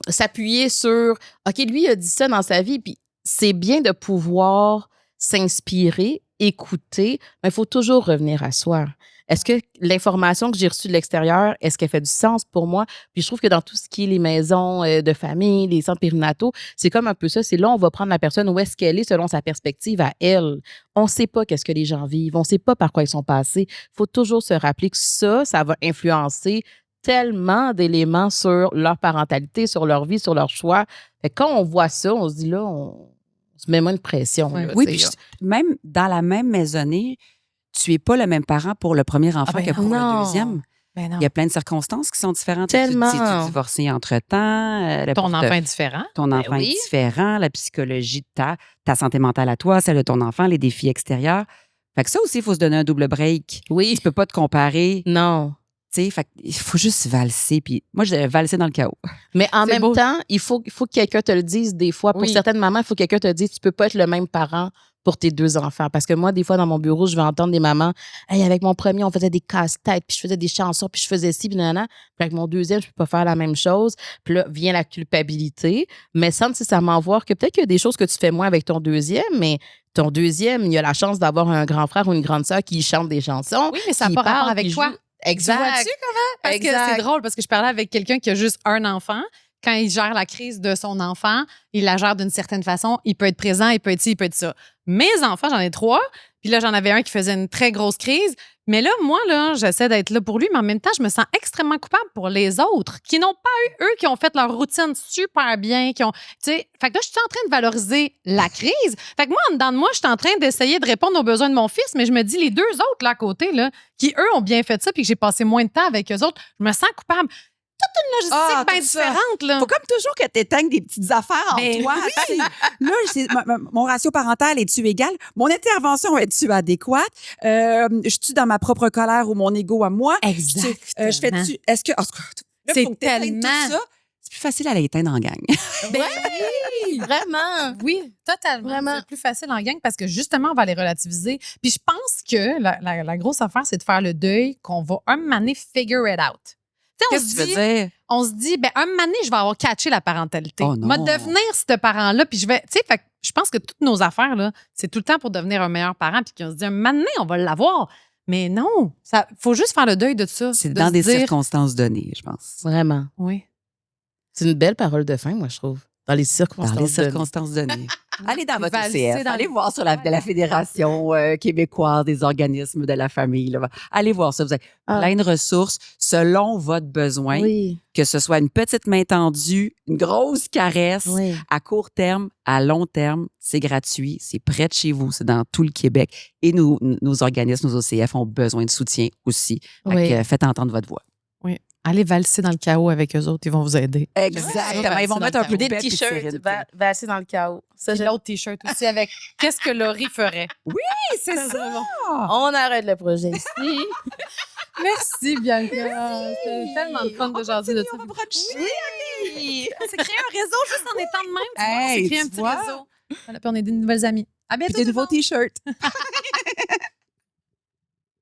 s'appuyer sur, OK, lui, il a dit ça dans sa vie, puis c'est bien de pouvoir s'inspirer, écouter, mais il faut toujours revenir à soi. Est-ce que l'information que j'ai reçue de l'extérieur, est-ce qu'elle fait du sens pour moi? Puis je trouve que dans tout ce qui est les maisons de famille, les centres périnataux, c'est comme un peu ça. C'est là, on va prendre la personne où est-ce qu'elle est selon sa perspective à elle. On ne sait pas qu'est-ce que les gens vivent. On ne sait pas par quoi ils sont passés. Il faut toujours se rappeler que ça va influencer tellement d'éléments sur leur parentalité, sur leur vie, sur leur choix. Fait que quand on voit ça, on se dit là, on se met moins de pression. Ouais. Là, Oui, tu sais, puis même dans la même maisonnée, tu n'es pas le même parent pour le premier enfant ben que pour non. le deuxième. Ben non. Il y a plein de circonstances qui sont différentes. Tellement. Tu es divorcé entre-temps. Ton enfant est différent. Ton enfant oui. est différent. La psychologie de ta santé mentale à toi, celle de ton enfant, les défis extérieurs. Fait que ça aussi, il faut se donner un double break. Oui. Tu peux pas te comparer. Non. Tu sais, fait il faut juste valser. Puis moi, j'ai valsé dans le chaos. Mais en C'est même beau. temps, il faut que quelqu'un te le dise des fois. Pour Oui. certaines mamans, il faut que quelqu'un te dise tu peux pas être le même parent pour tes 2 enfants. Parce que moi, des fois, dans mon bureau, je vais entendre des mamans hey, avec mon premier, on faisait des casse-têtes, puis je faisais des chansons, puis je faisais ci, puis nanana. Puis avec mon deuxième, je peux pas faire la même chose. Puis là, vient la culpabilité. Mais sans nécessairement voir que peut-être qu'il y a des choses que tu fais moins avec ton deuxième, mais ton deuxième, il a la chance d'avoir un grand frère ou une grande sœur qui chante des chansons. Oui, mais ça n'a qui pas rapport parle, avec qui toi. joue. Exact. Tu vois-tu comment? Parce que c'est drôle, parce que je parlais avec quelqu'un qui a juste un enfant. Quand il gère la crise de son enfant, il la gère d'une certaine façon. Il peut être présent, il peut être ci, il peut être ça. Mes enfants, j'en ai 3. Puis là, j'en avais un qui faisait une très grosse crise. Mais là, moi, là, j'essaie d'être là pour lui, mais en même temps, je me sens extrêmement coupable pour les autres qui n'ont pas eu, eux, qui ont fait leur routine super bien, qui ont, tu sais, fait que là, je suis en train de valoriser la crise. Fait que moi, en dedans de moi, je suis en train d'essayer de répondre aux besoins de mon fils, mais je me dis, les 2 autres, là, à côté, là, qui, eux, ont bien fait ça, puis que j'ai passé moins de temps avec eux autres, je me sens coupable. Toute une logistique bien tout ça. différente, là. Faut comme toujours que tu éteignes des petites affaires en Ben toi. tu sais. Là, mon ratio parental est-tu égal? Mon intervention est-tu adéquate? Je suis dans ma propre colère ou mon ego à moi? Exactement. Je fais-tu. Est-ce que. En tout cas, là, C'est faut que t'éteignes tellement- tout ça. C'est plus facile à l'éteindre en gang. Ben Oui, vraiment. oui, totalement. Vraiment. C'est plus facile en gang parce que justement, on va les relativiser. Puis je pense que la grosse affaire, c'est de faire le deuil qu'on va un moment donné figure it out. Tu sais, Qu'est-ce que tu veux dire? on se dit, ben un moment donné, je vais avoir catché la parentalité. Oh Je non. vais devenir ce parent-là, puis je vais, tu sais, fait que je pense que toutes nos affaires, là, c'est tout le temps pour devenir un meilleur parent, puis qu'on se dit, un moment donné, on va l'avoir. Mais non, ça faut juste faire le deuil de ça. C'est de dans se des dire- circonstances données, je pense. Vraiment. Oui. C'est une belle parole de fin, moi, je trouve. Dans les circonstances. Dans les données. circonstances données. Allez dans votre Valser CF. dans Allez le- voir sur la Fédération québécoise des organismes de la famille. Là. Allez voir ça. Vous avez Ah. plein de ressources selon votre besoin, Oui, que ce soit une petite main tendue, une grosse caresse, oui. à court terme, à long terme. C'est gratuit, c'est près de chez vous, c'est dans tout le Québec. Et nos organismes, nos OCF ont besoin de soutien aussi. Fait Oui. que, faites entendre votre voix. Oui. Allez valser dans le chaos avec eux autres, ils vont vous aider. Exactement. Ils vont mettre un peu de Des pep et de t-shirts, sérénité. va assis dans le chaos. Ça, Puis j'aime. l'autre t-shirt aussi avec qu'est-ce que Laurie ferait. Oui, c'est ça. On arrête le projet ici. Merci, Bianca. C'était tellement le fun de jaser de ça. On va bruncher. Oui. On s'est créé un réseau juste en étant de même. Tu vois, on Hey, s'est créé un tu petit vois? réseau. Voilà, puis on est des nouvelles amies. À bientôt. Puis des tout le nouveaux monde. t-shirts.